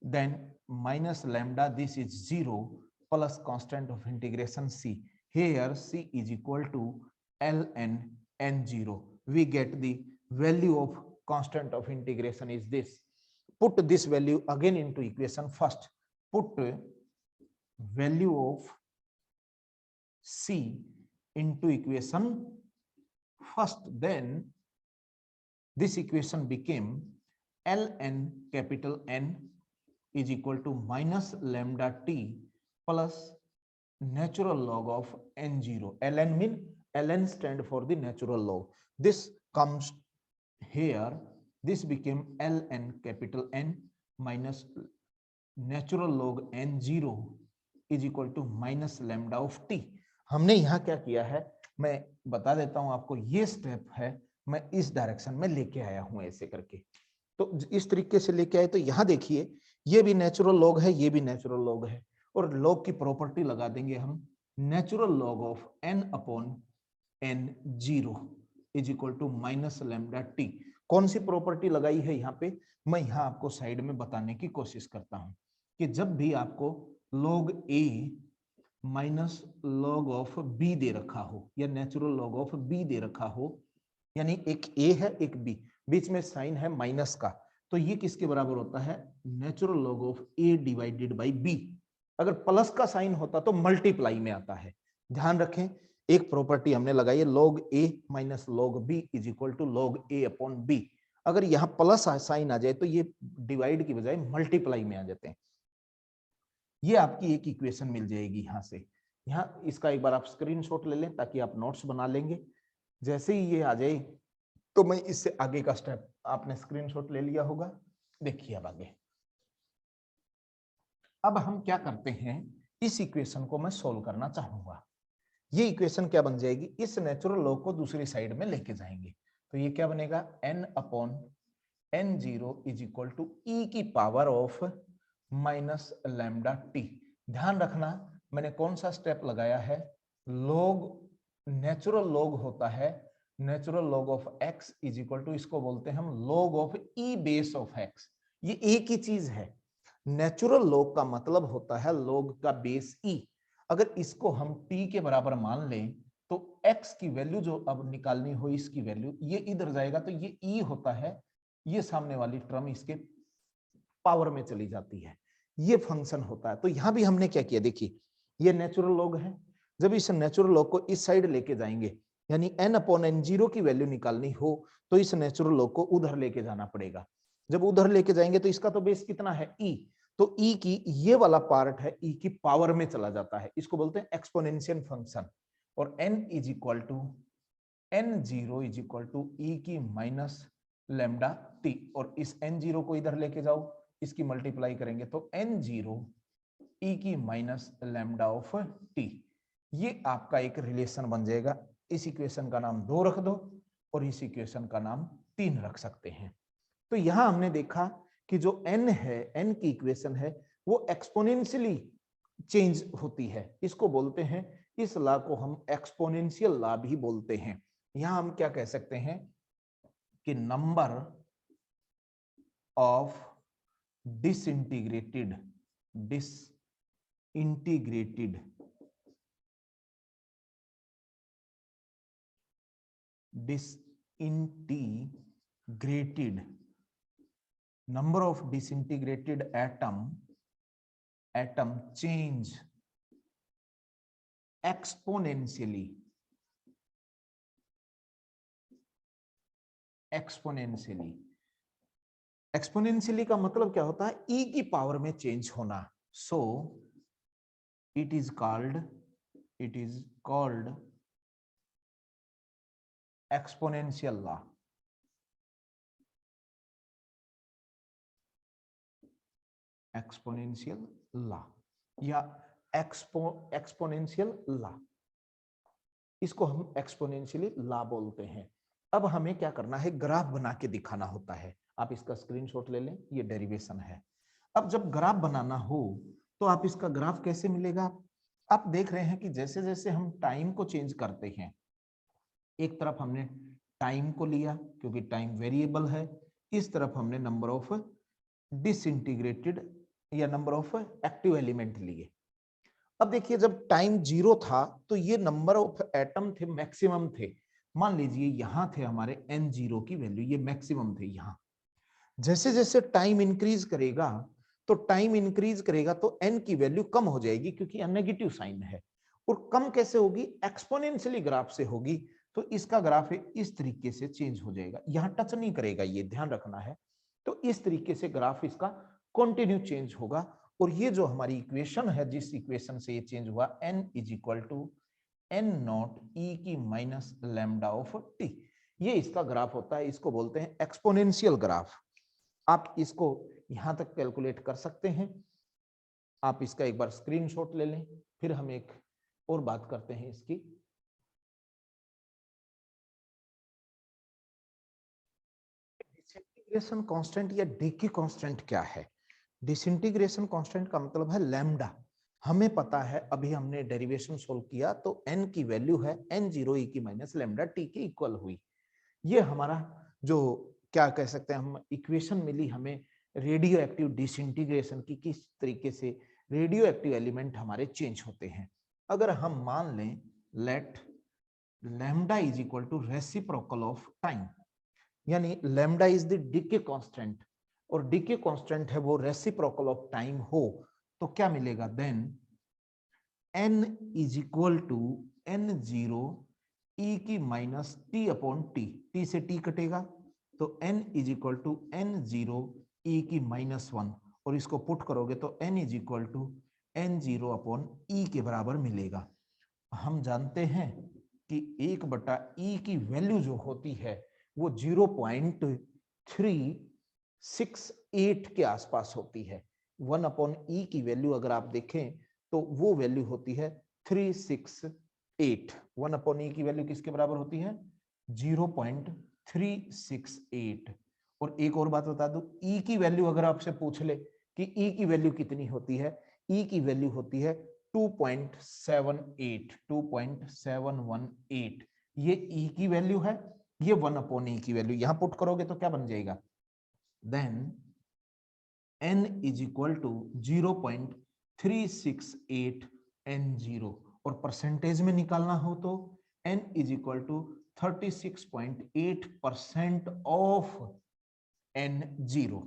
then minus lambda, this is 0, plus constant of integration c. here C is equal to ln n0. We get the value of constant of integration is this. Put this value again into equation first. Put value of C into equation first, then this equation became ln capital N is equal to minus lambda t plus natural log of n0. ln mean ln stand for the natural log. This comes here, this became ln capital N minus natural log n0 is equal to minus lambda of t. हमने यहाँ क्या किया है, मैं बता देता हूं आपको, ये स्टेप है, मैं इस डायरेक्शन में लेके आया हूं ऐसे करके। तो इस तरीके से लेके आए, तो यहाँ देखिए ये भी नेचुरल लॉग है, ये भी नेचुरल लॉग है, और लॉग की प्रॉपर्टी लगा देंगे हम, natural log of n upon n0 is equal to minus lambda t. कौन सी प्रॉपर्टी लगाई है यहाँ पे, मैं यहाँ आपको साइड में बताने की कोशिश करता हूँ कि जब भी आपको log a minus log of b दे रखा हो या नेचुरल log ऑफ b दे रखा हो, यानी एक a है एक b, बीच में साइन है माइनस का, तो ये किसके बराबर होता है, natural log of a divided by b। अगर प्लस का साइन होता तो मल्टीप्लाई में आता है। ध्यान रखें, एक प्रॉपर्टी हमने लगाई है log a minus log b is equal to log a upon b। अगर यहाँ प्लस साइन आ जाए तो ये डिवाइड की बजाय मल्टीप्लाई में आ जाते हैं। ये आपकी एक इक्वेशन मिल जाएगी यहाँ से। यहाँ इसका एक बार आप स्क्रीनशॉट ले लें ताकि आप नोट्स बना लेंगे। जैसे ही ये आ जाए तो मैं इससे आगे का स्टेप, आपने स्क्रीनशॉट ले लिया होगा, देखिए अब आगे। अब हम क्या करते हैं, इस इक्वेशन को मैं सोल्व करना चाहूंगा। ये इक्वेशन क्या बन जाएगी, इस नेचुरल लॉग को दूसरी साइड में लेके जाएंगे, तो ये क्या बनेगा, n upon n0 is equal to e की power of minus lambda t. ध्यान रखना मैंने कौन सा स्टेप लगाया है, लॉग, नेचुरल लॉग होता है natural log of x is equal to, इसको बोलते हैं हम log of e base of x। ये एक ही चीज है, नेचुरल लॉग का मतलब होता है लॉग का बेस e। अगर इसको हम t के बराबर मान लें तो x की वैल्यू जो अब निकालनी हो, इसकी वैल्यू, ये इधर जाएगा तो ये e होता है, ये सामने वाली टर्म इसके पावर में चली जाती है, ये फंक्शन होता है। तो यहां भी हमने क्या किया, देखिए ये नेचुरल लॉग है, जब इस नेचुरल लॉग को इस साइड लेके जाएंगे, यानी n अपॉन n0 की वैल्यू निकालनी हो तो इस नेचुरल लॉग को उधर लेके जाना पड़ेगा। जब उधर लेके जाएंगे तो इसका तो बेस कितना है, e, तो e की ये वाला पार्ट है e की पावर में चला जाता है, इसको बोलते हैं एक्सपोनेंशियल फंक्शन। और n is equal to n0 is equal to e की माइनस लैम्डा टी, और इस n0 को इधर लेके जाओ, इसकी मल्टीप्लाई करेंगे तो n0 e की माइनस लैम्डा ऑफ टी। ये आपका एक रिलेशन बन जाएगा। इस इक्वेशन का नाम 2 रख दो और इस इक्वेशन का नाम 3 रख सकते हैं। तो यहां हमने देखा कि जो n है, n की इक्वेशन है, वो एक्सपोनेंशियली चेंज होती है, इसको बोलते हैं, इस लॉ को हम एक्सपोनेंशियल लॉ भी बोलते हैं। यहां हम क्या कह सकते हैं कि number of disintegrated number of disintegrated atom change exponentially का मतलब क्या होता है, e की पावर में चेंज होना। So it is called exponential law. Exponential law या एक्सपोनेंशियल लॉ, इसको हम एक्सपोनेंशियली लॉ बोलते हैं। अब हमें क्या करना है, ग्राफ बना के दिखाना होता है। आप इसका स्क्रीनशॉट ले लें, ये डेरिवेशन है। अब जब ग्राफ बनाना हो तो आप इसका ग्राफ कैसे मिलेगा, आप देख रहे हैं कि जैसे जैसे हम टाइम को चेंज करते हैं, एक तरफ हमने टाइम को लिया क्योंकि टाइम वेरिएबल है, इस तरफ हमने नंबर ऑफ डिसइंटीग्रेटेड या नंबर ऑफ एक्टिव एलिमेंट लिए। अब देखिए जब टाइम 0 था तो ये नंबर ऑफ एटम थे मैक्सिमम थे, मान लीजिए यहां थे हमारे N0 की वैल्यू, ये मैक्सिमम थे यहाँ। जैसे जैसे टाइम इंक्रीज करेगा तो n की वैल्यू कम हो जाएगी, क्योंकि नेगेटिव साइन है। और कम कैसे होगी? एक्सपोनेंशियली ग्राफ से होगी। तो इसका ग्राफ इस तरीके से चेंज हो जाएगा, यहां टच नहीं करेगा, ये ध्यान रखना है। तो इस तरीके से ग्राफ इसका कंटिन्यू चेंज होगा। और ये जो हमारी इक्वेशन है, जिस इक्वेशन से ये चेंज हुआ, n is equal to n naught e की माइनस लैम्डा ऑफ t, ये इसका ग्राफ होता है। इसको बोलते हैं एक्सपोनेंशियल ग्राफ। आप इसको यहां तक कैलकुलेट कर सकते हैं। आप इसका एक बार स्क्रीनशॉट ले लें, फिर हम एक और बात करते हैं इसकी। डिसइंटीग्रेशन कांस्टेंट या डीके कांस्टेंट क्या है? डिसइंटीग्रेशन कांस्टेंट का मतलब है लैम्डा। हमें पता है, अभी हमने डेरिवेशन सोल्व किया तो n की वैल्यू है n0 e की माइनस लैम्डा t के इक्वल हुई। ये हमारा जो क्या कह सकते हैं हम, इक्वेशन मिली हमें रेडियो एक्टिव डिसइंटीग्रेशन की, किस तरीके से रेडियो एक्टिव एलिमेंट हमारे चेंज होते हैं। अगर हम मान लें let lambda is equal to reciprocal of time, यानी lambda is the decay constant और डीके कांस्टेंट है वो रेसिप्रोकल ऑफ टाइम हो, तो क्या मिलेगा? Then n is equal to n0 e की minus t upon T, t से t कटेगा तो n is equal to n0 e की माइनस 1, और इसको पुट करोगे तो n is equal to n0 upon e के बराबर मिलेगा। हम जानते हैं कि 1/e की वैल्यू जो होती है वो 0.368 के आसपास होती है। 1/e की वैल्यू अगर आप देखें तो वो वैल्यू होती है 368। 1/e की वैल्यू किसके बराबर होती है? 0.368। और एक और बात बता दूं, e की वैल्यू अगर आपसे पूछ ले कि e की वैल्यू कितनी होती है, e की वैल्यू होती है 2.718। ये e की वैल्यू है, ये 1/e की वैल्यू यहां पुट करोगे तो क्या बन जाएगा? Then n is equal to 0.368 n0, और परसेंटेज में निकालना हो तो n is equal to 36.8% of n0।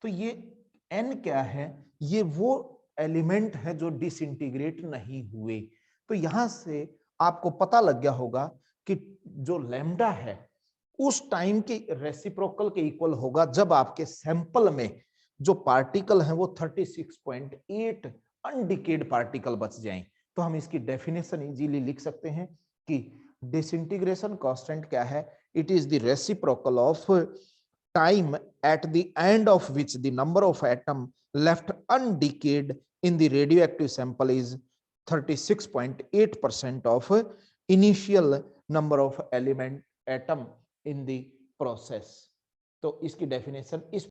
तो ये n क्या है? ये वो एलिमेंट है जो डिसइंटीग्रेट नहीं हुए। तो यहां से आपको पता लग गया होगा कि जो लैम्डा है उस टाइम के रेसिप्रोकल के इक्वल होगा जब आपके सैंपल में जो पार्टिकल है वो 36.8 अनडिकेड पार्टिकल बच जाएं। तो हम इसकी डेफिनेशन इजीली लिख सकते हैं कि डिसइंटीग्रेशन कांस्टेंट क्या है? It is the reciprocal of time at the end of which the number of atom left undecayed in the radioactive sample is 36.8% of initial number of element atom in the process। तो इसकी definition, इस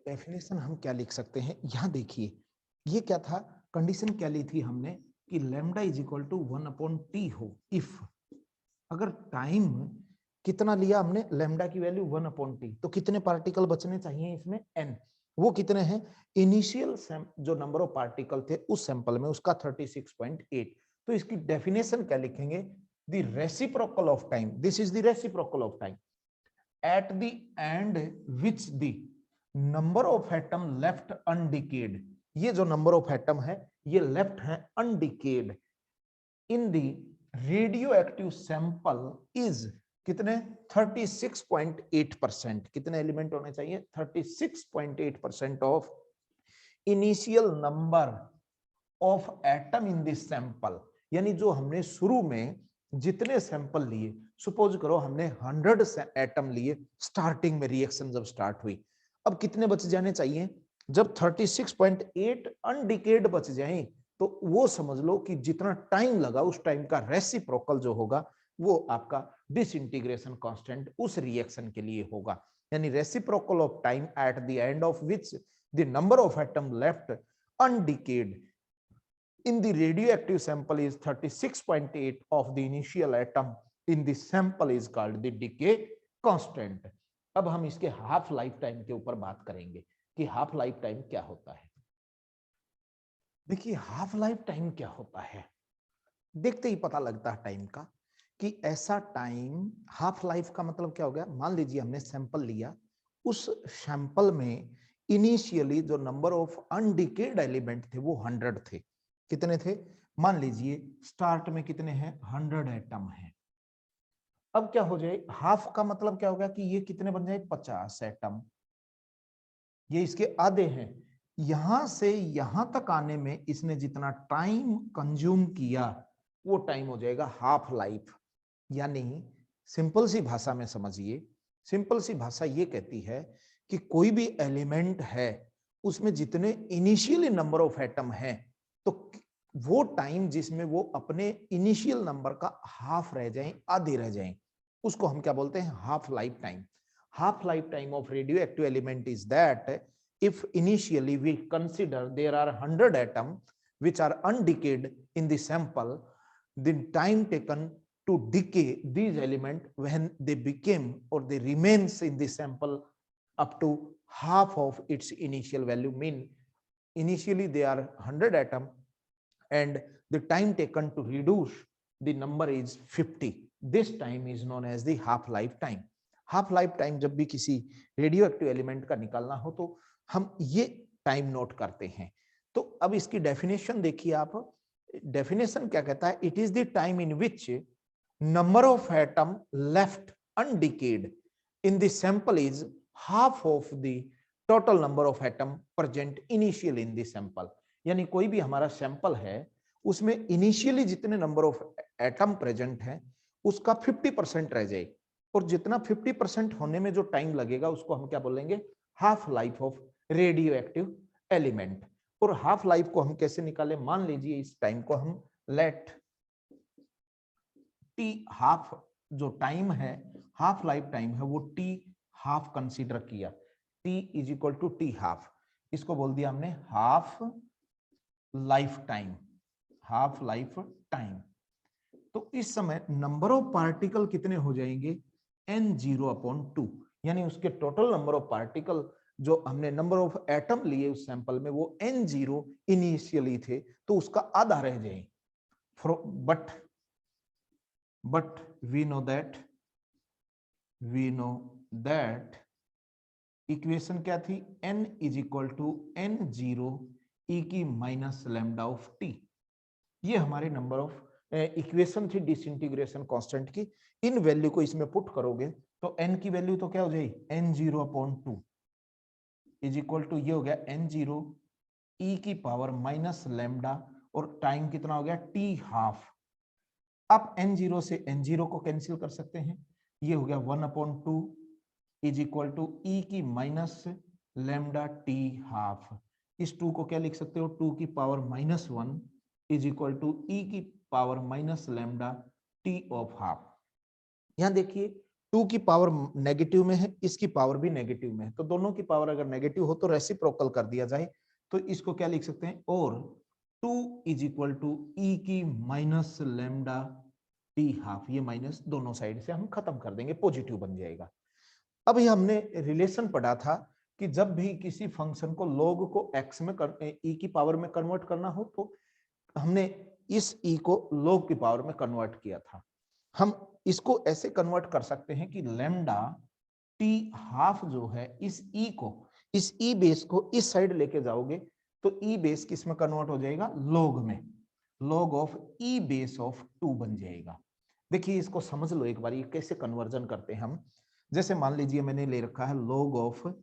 definition हम क्या लिख सकते हैं? यहां देखिए, ये क्या था, कंडीशन क्या ली थी हमने कि lambda is equal to 1/t हो। इफ अगर टाइम कितना लिया हमने, लैम्डा की वैल्यू 1/t, तो कितने पार्टिकल बचने चाहिए इसमें? n। वो कितने हैं? इनिशियल जो नंबर ऑफ पार्टिकल थे उस सैंपल में उसका 36.8। तो इसकी डेफिनेशन क्या लिखेंगे? The reciprocal of time, this is the reciprocal of time at the end which the number of atom left undecayed, ये जो नंबर ऑफ एटम है ये लेफ्ट है undecayed in the radioactive sample is कितने? 36.8%। कितने element होने चाहिए? 36.8% of initial number of atom in this sample. यानी जो हमने शुरू में जितने सैंपल लिए, सपोज करो हमने 100 एटम लिए स्टार्टिंग में, रिएक्शन जब स्टार्ट हुई, अब कितने बच जाने चाहिए? जब 36.8 अनडिकेड बच जाए तो वो समझ लो कि जितना टाइम लगा उस टाइम का रेसिप्रोकल जो होगा वो आपका डिसइंटीग्रेशन कांस्टेंट उस रिएक्शन के लिए होगा। यानी reciprocal of time at the end of which the number of atom left undecayed in the radioactive sample is 36.8 of the initial atom in the sample is called the decay constant। अब हम इसके half life time के ऊपर बात करेंगे कि half life time क्या होता है। देखिए हाफ लाइफ टाइम क्या होता है, देखते ही पता लगता है टाइम का कि ऐसा टाइम, हाफ लाइफ का मतलब क्या हो गया, मान लीजिए हमने सैंपल लिया, उस सैंपल में इनिशियली जो नंबर ऑफ अनडिकेड एलिमेंट थे वो 100 थे। कितने थे, मान लीजिए स्टार्ट में कितने हैं, 100 एटम हैं। अब क्या हो जाए, हाफ का मतलब क्या होगा कि ये कितने बन जाए, 50 एटम, ये इसके आधे हैं। यहां से यहां तक आने में इसने जितना टाइम कंज्यूम किया वो टाइम हो जाएगा हाफ लाइफ। यानी सिंपल सी भाषा में समझिए, सिंपल सी भाषा ये कहती है कि कोई भी एलिमेंट है उसमें जितने इनिशियल नंबर ऑफ एटम है, तो वो टाइम जिसमें वो अपने इनिशियल नंबर का हाफ रह जाए, आधे रह जाए, उसको हम क्या बोलते हैं, half life time. Half lifetime of radioactive element is that if initially we consider there are 100 atoms which are undecayed in the sample, the time taken to decay these elements when they became or they remains in the sample up to half of its initial value, mean initially they are 100 atom and the time taken to reduce the number is 50. This time is known as the half life time. Half life time जब भी किसी radio active element का निकालना हो तो हम ये time note करते हैं। तो अब इसकी डेफिनेशन देखिए आप, डेफिनेशन क्या कहता है, it is the time in which number of atom left undecayed in the sample is half of the total number of atom present initial in the sample. यानी कोई भी हमारा सैंपल है उसमें इनिशियली जितने नंबर ऑफ एटम प्रेजेंट है उसका 50% रह जाए, और जितना 50% होने में जो टाइम लगेगा उसको हम क्या बोलेंगे, half life of radio active element. और हाफ लाइफ को हम कैसे निकालें, मान लीजिए इस टाइम को हम लेट टी हाफ, जो टाइम है हाफ लाइफ टाइम है वो टी हाफ कंसीडर किया, t is equal to t half, इसको बोल दिया हमने half life time, half life time. तो इस समय नंबर ऑफ पार्टिकल कितने हो जाएंगे, n0/2, यानी उसके टोटल नंबर ऑफ पार्टिकल जो हमने नंबर ऑफ एटम लिए उस सैंपल में वो n0 इनिशियली थे, तो उसका आधा रह जाए। But we know that equation क्या थी, n is equal to n0 e की माइनस लैम्डा ऑफ t। ये हमारे नंबर ऑफ इक्वेशन थी डिसइंटीग्रेशन कांस्टेंट की। इन वैल्यू को इसमें पुट करोगे तो n की वैल्यू तो क्या हो जाएगी, n0/2 इज इक्वल टू, ये हो गया n0 e की पावर माइनस लैम्डा, और टाइम कितना हो गया t हाफ। आप n0 से n0 को कैंसिल कर सकते हैं, ये हो गया 1/2 इज इक्वल टू e की माइनस लैम्डा t हाफ। इस 2 को क्या लिख सकते हो, 2 की power -1 is equal to e की power minus lambda t of half. यहां देखिए 2 की पावर नेगेटिव में है, इसकी पावर भी नेगेटिव में है, तो दोनों की पावर अगर नेगेटिव हो तो रेसिप्रोकल कर दिया जाए, तो इसको क्या लिख सकते हैं, और 2 इज इक्वल टू ई की माइनस लैम्डा टी हाफ, ये माइनस दोनों साइड से हम खत्म कर देंगे, पॉजिटिव बन जाएगा। अब ये हमने रिलेशन पढ़ा था कि जब भी किसी फंक्शन को लॉग को एक्स में ई की पावर में कन्वर्ट करना हो तो हमने इस ई को लॉग की पावर में कन्वर्ट किया था। हम इसको ऐसे कन्वर्ट कर सकते हैं कि लैम्डा टी हाफ जो है इस ई को, इस ई बेस को इस साइड लेके जाओगे तो ई बेस किस में कन्वर्ट हो जाएगा, लॉग में, log of E base of 2 बन जाएगा। देखिए इसको समझ लो एक बार, ये कैसे कन्वर्जन करते हैं हम। जैसे मान लीजिए मैंने ले रखा है log ऑफ e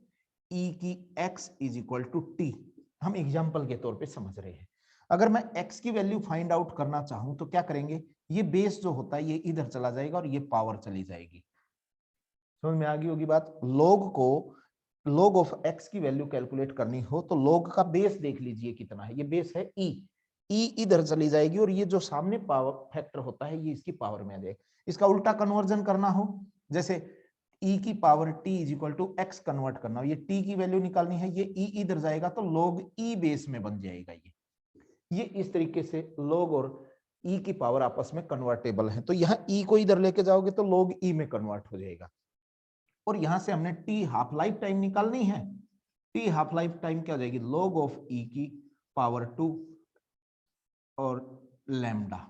की x is equal to t, हम एग्जाम्पल के तौर पे समझ रहे हैं। अगर मैं x की वैल्यू फाइंड आउट करना चाहूं तो क्या करेंगे, ये बेस जो होता है ये इधर चला जाएगा और ये पावर चली जाएगी। समझ में आ गई होगी बात। log ऑफ x की वैल्यू कैलकुलेट करनी हो तो log का बेस देख लीजिए कितना है, ये बेस है e, e इधर चली जाएगी और ये जो सामने पावर फैक्टर होता है ये इसकी पावर में आ जाएगा। इसका उल्टा कन्वर्जन करना हो, जैसे e की power t is equal to x convert करना हो, ये t की वैल्यू निकालनी है, ये e इधर जाएगा तो log e बेस में बन जाएगा। ये इस तरीके से log और e की पावर आपस में कन्वर्टेबल है, तो यहाँ e को इधर लेके जाओगे तो log e में कन्वर्ट हो जाएगा। और यहां से हमने t हाफ लाइफ टाइम निकालनी है, t हाफ लाइफ टाइम क्या हो जाएगी, log ऑफ e की पावर 2 और लैम्डा।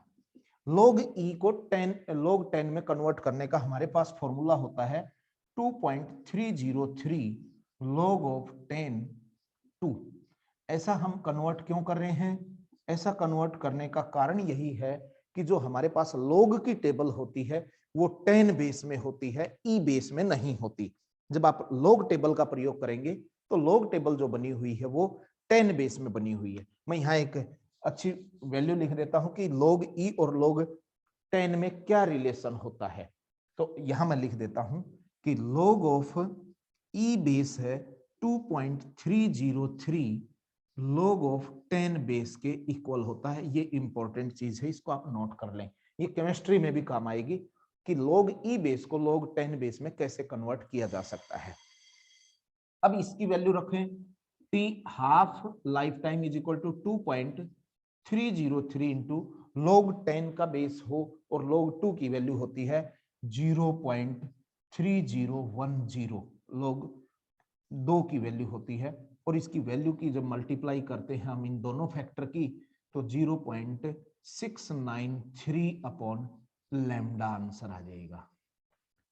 log e को 10 में कन्वर्ट करने का हमारे पास फॉर्मूला होता है 2.303 log ऑफ 10 2। ऐसा हम कन्वर्ट क्यों कर रहे हैं? ऐसा कन्वर्ट करने का कारण यही है कि जो हमारे पास log की टेबल होती है वो 10 बेस में होती है, e बेस में नहीं होती। जब आप log टेबल का प्रयोग करेंगे तो log टेबल जो बनी हुई है वो 10 बेस में बनी हुई है। मैं यहाँ एक अच्छी वैल्यू लिख देता हूं कि log e और log 10 में क्या रिलेशन होता है। तो यहां मैं लिख देता हूं कि log ऑफ e बेस है 2.303 log ऑफ 10 बेस के इक्वल होता है। ये इंपॉर्टेंट चीज है, इसको आप नोट कर लें, ये केमिस्ट्री में भी काम आएगी कि log e बेस को log 10 बेस में कैसे कन्वर्ट किया जा सकता है। अब इसकी वैल्यू रखें, t half life time is equal to 2.303 into log 10 का बेस हो और log 2 की वैल्यू होती है 0.3010, log 2 की वैल्यू होती है, और इसकी वैल्यू की जब मल्टीप्लाई करते हैं हम इन दोनों फैक्टर की तो 0.693 अपॉन लैम्डा आंसर आ जाएगा।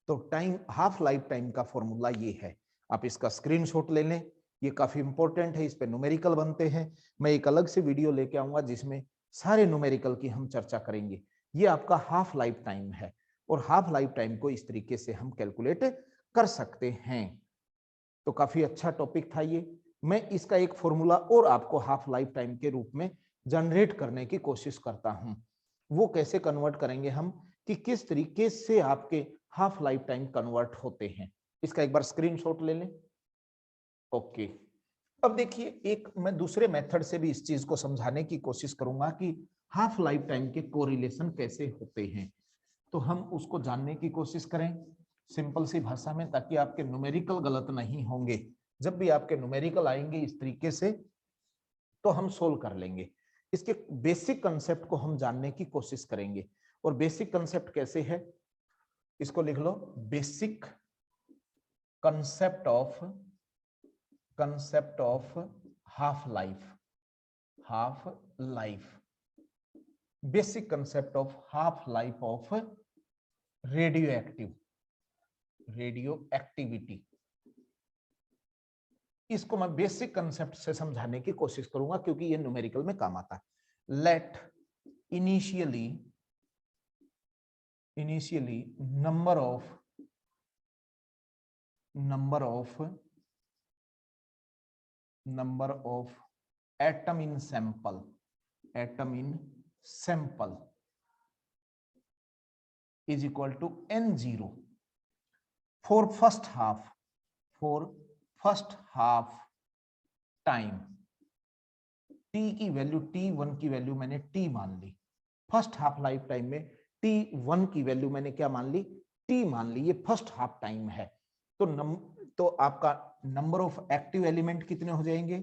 तो टाइम, हाफ लाइफ टाइम का फॉर्मूला ये है, आप इसका स्क्रीनशॉट ले लें, ये काफी इंपॉर्टेंट है, इस पे न्यूमेरिकल बनते हैं। मैं एक अलग से वीडियो लेके आऊंगा जिसमें सारे न्यूमेरिकल की हम चर्चा करेंगे। ये आपका हाफ लाइफ टाइम है और हाफ लाइफ टाइम को इस तरीके से हम कैलकुलेट कर सकते हैं। तो काफी अच्छा टॉपिक था ये। मैं इसका एक फॉर्मूला और आपको हाफ लाइफ टाइम के रूप में जनरेट करने की कोशिश करता हूं। वो कैसे कन्वर्ट करेंगे हम, कि किस तरीके से आपके हाफ लाइफ टाइम कन्वर्ट होते हैं। इसका एक बार स्क्रीनशॉट ले लें। ओके, अब देखिए एक मैं दूसरे मेथड से भी इस चीज को समझाने की कोशिश करूंगा कि हाफ लाइफ टाइम के कोरिलेशन कैसे होते हैं। तो हम उसको जानने की कोशिश करें सिंपल सी भाषा में, ताकि आपके न्यूमेरिकल गलत नहीं होंगे। जब भी आपके न्यूमेरिकल आएंगे इस तरीके से तो हम सोल्व कर लेंगे। इसके बेसिक कंसेप्ट को हम जानने की कोशिश करेंगे। और बेसिक कंसेप्ट कैसे है, इसको लिख लो, basic concept of half life, basic concept of half life of radio activity. इसको मैं बेसिक कंसेप्ट से समझाने की कोशिश करूंगा क्योंकि ये न्यूमेरिकल में काम आता है। Let initially number of atom in sample is equal to n0 for first half time. t की वैल्यू, t1 की वैल्यू मैंने t मान ली। फर्स्ट हाफ लाइफ टाइम में t1 की वैल्यू मैंने क्या मान ली, t मान ली। ये फर्स्ट हाफ टाइम है। तो आपका नंबर ऑफ एक्टिव एलिमेंट कितने हो जाएंगे,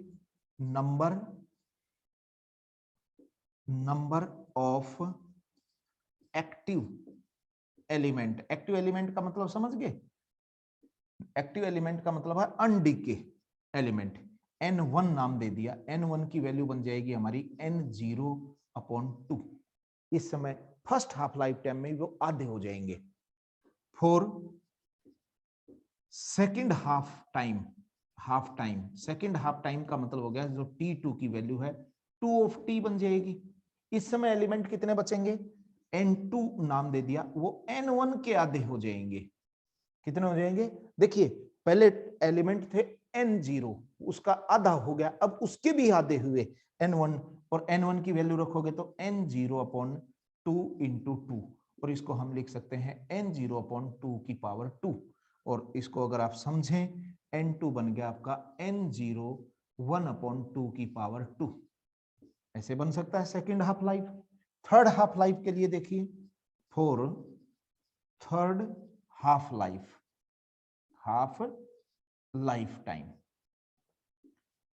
नंबर ऑफ एक्टिव एलिमेंट का मतलब समझ गए, एक्टिव एलिमेंट का मतलब है अनडीके एलिमेंट। n1 नाम दे दिया, n1 की वैल्यू बन जाएगी हमारी n0/2। इस समय फर्स्ट हाफ लाइफ टाइम में वो आधे हो जाएंगे। For second half time second half time का मतलब हो गया जो t2 की वैल्यू है 2 बन जाएगी। इस समय एलिमेंट कितने बचेंगे, n2 नाम दे दिया, वो n1 के आधे हो जाएंगे। कितने हो जाएंगे, देखिए पहले एलिमेंट थे n0, उसका आधा हो गया, अब उसके भी आधे हुए n1, और n1 की वैल्यू रखोगे तो n0/2 इंटू 2, और इसको हम लिख सकते हैं n0/2 की पावर 2। और इसको अगर आप समझें n2 बन गया आपका n0/1/2 की पावर 2। ऐसे बन सकता है second half life. Third half life के लिए देखिए, for third half life time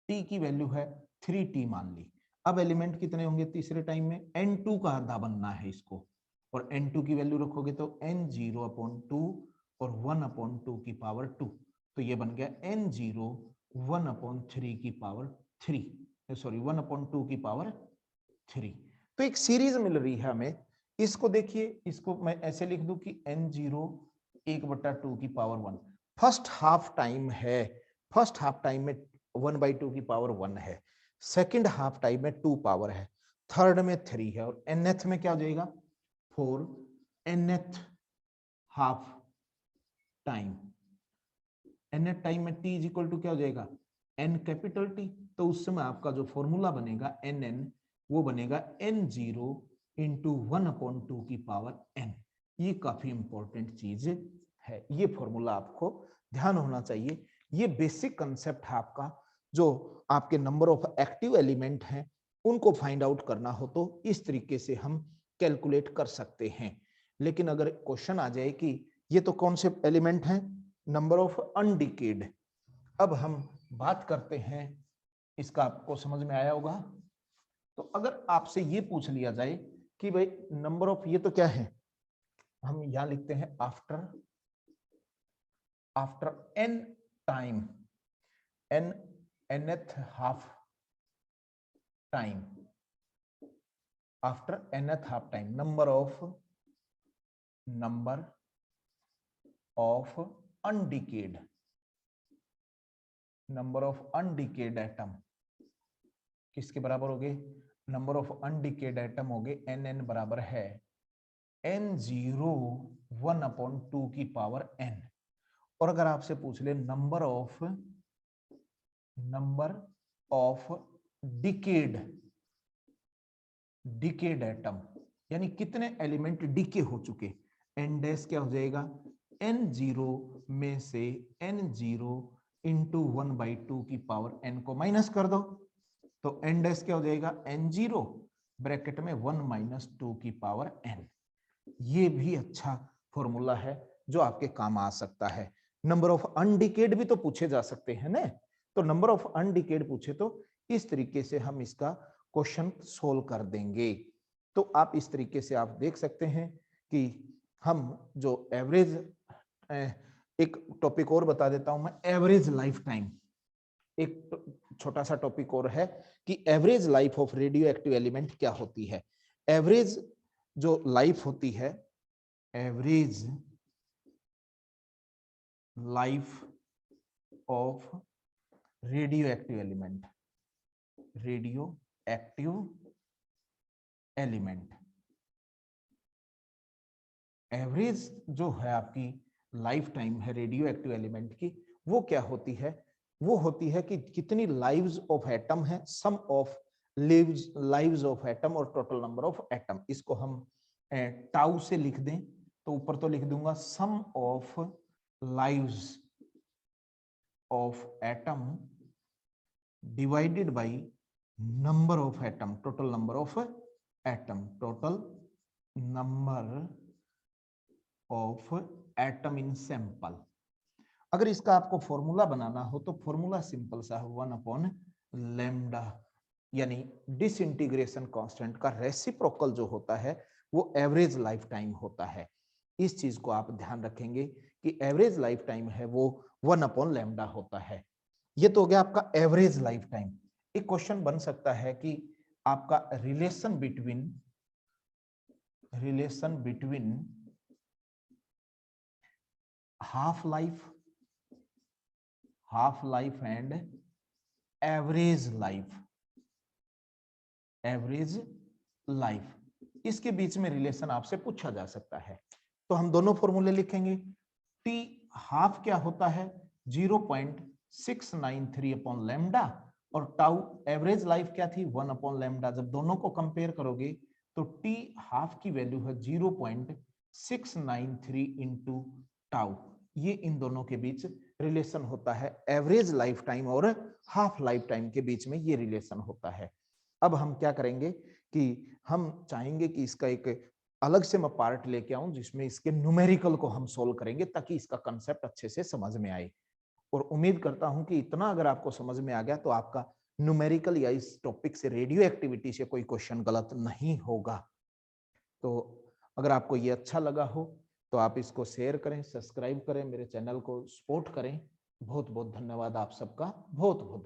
t की वैल्यू है 3t मान ली। अब एलिमेंट कितने होंगे तीसरे टाइम में, n2 का आधा बनना है इसको, और n2 की वैल्यू रखोगे तो n0/2 और 1/2 की पावर 2, तो ये बन गया n0/1/3 की पावर 3, सॉरी 1/2 की पावर 3। तो एक सीरीज मिल रही है हमें। इसको देखिए, इसको मैं ऐसे लिख दूं कि n0 1/2 की पावर 1 फर्स्ट हाफ टाइम है। फर्स्ट हाफ टाइम में 1/2 की पावर 1 है, सेकंड हाफ टाइम में 2 पावर है, थर्ड में 3 है, और nth में क्या हो जाएगा 4 nth half time. nth time में t इज इक्वल टू क्या हो जाएगा n कैपिटल T। तो उस समय आपका जो फॉर्मूला बनेगा nn वो बनेगा n0 इंटू 1/2 की पावर n। ये काफी इंपॉर्टेंट चीज है, ये फॉर्मूला आपको ध्यान होना चाहिए। ये बेसिक कंसेप्ट है आपका। जो आपके नंबर ऑफ एक्टिव एलिमेंट हैं उनको फाइंड आउट करना हो तो इस तरीके से हम कैलकुलेट कर सकते हैं। लेकिन अगर क्वेश्चन आ जाए कि ये तो कौन से एलिमेंट हैं, नंबर ऑफ अनडिकेड, अब हम बात करते हैं, इसका आपको समझ में आया होगा। तो अगर आपसे ये पूछ लिया जाए कि भाई नंबर ऑफ, ये तो क्या है, हम यहां लिखते हैं after n time, nth half time, after nth half time number of undecayed, number of undecayed atom किसके बराबर हो गए, नंबर ऑफ अनडिकेड एटम हो गए nn बराबर है n0 1/2 की पावर n। और अगर आपसे पूछ ले नंबर ऑफ डिकेड एटम, यानी कितने एलिमेंट डिके हो चुके, n डैश क्या हो जाएगा n0 में से n0 इंटू 1/2 की पावर n को माइनस कर दो, तो n डैश क्या हो जाएगा n0 ब्रैकेट में 1 - 2 की पावर n। ये भी अच्छा फॉर्मूला है जो आपके काम आ सकता है। नंबर ऑफ अनडिकेड भी तो पूछे जा सकते हैं ना, तो नंबर ऑफ अनडिकेड पूछे तो इस तरीके से हम इसका क्वेश्चन सोल्व कर देंगे। तो आप इस तरीके से आप देख सकते हैं कि हम जो एवरेज, एक टॉपिक और बता देता हूं मैं, एवरेज लाइफ टाइम, एक छोटा सा टॉपिक और है कि average life of radio active element क्या होती है। एवरेज जो लाइफ होती है, average life of radio active element, radio active element, average जो है आपकी लाइफ टाइम है रेडियो एक्टिव एलिमेंट की, वो क्या होती है, वो होती है कि कितनी लाइव्स ऑफ एटम है, सम ऑफ लाइव्स ऑफ एटम और टोटल नंबर ऑफ एटम। इसको हम टाउ से लिख दें तो ऊपर तो लिख दूंगा sum of lives of atom divided by number of atom, total number of atom, total number of atom in sample. अगर इसका आपको फॉर्मूला बनाना हो तो फॉर्मूला सिंपल सा है 1/λ, यानी डिसइंटीग्रेशन कांस्टेंट का रेसिप्रोकल जो होता है वो एवरेज लाइफ टाइम होता है। इस चीज को आप ध्यान रखेंगे कि एवरेज लाइफ टाइम है वो 1/λ होता है। ये तो हो गया आपका एवरेज लाइफ टाइम। एक क्वेश्चन बन सकता है कि आपका relation between half life and average life, इसके बीच में रिलेशन आपसे पूछा जा सकता है। तो हम दोनों फॉर्मूले लिखेंगे। टी हाफ क्या होता है 0.693/λ, और टाउ एवरेज लाइफ क्या थी 1/λ। जब दोनों को कंपेयर करोगे तो टी हाफ की वैल्यू है 0.693 इंटू टाउ। ये इन दोनों के बीच रिलेशन होता है, एवरेज लाइफ टाइम और हाफ लाइफ टाइम के बीच में ये रिलेशन होता है। अब हम क्या करेंगे कि हम चाहेंगे कि इसका एक अलग से मैं पार्ट लेके आऊं जिसमें इसके न्यूमेरिकल को हम सोल्व करेंगे ताकि इसका कंसेप्ट अच्छे से समझ में आए। और उम्मीद करता हूं कि इतना अगर आपको समझ में आ गया तो आपका न्यूमेरिकल या इस टॉपिक से रेडियो एक्टिविटी से कोई क्वेश्चन गलत नहीं होगा। तो अगर आपको ये अच्छा लगा हो तो आप इसको शेयर करें, सब्सक्राइब करें, मेरे चैनल को सपोर्ट करें। बहुत बहुत धन्यवाद आप सबका, बहुत बहुत।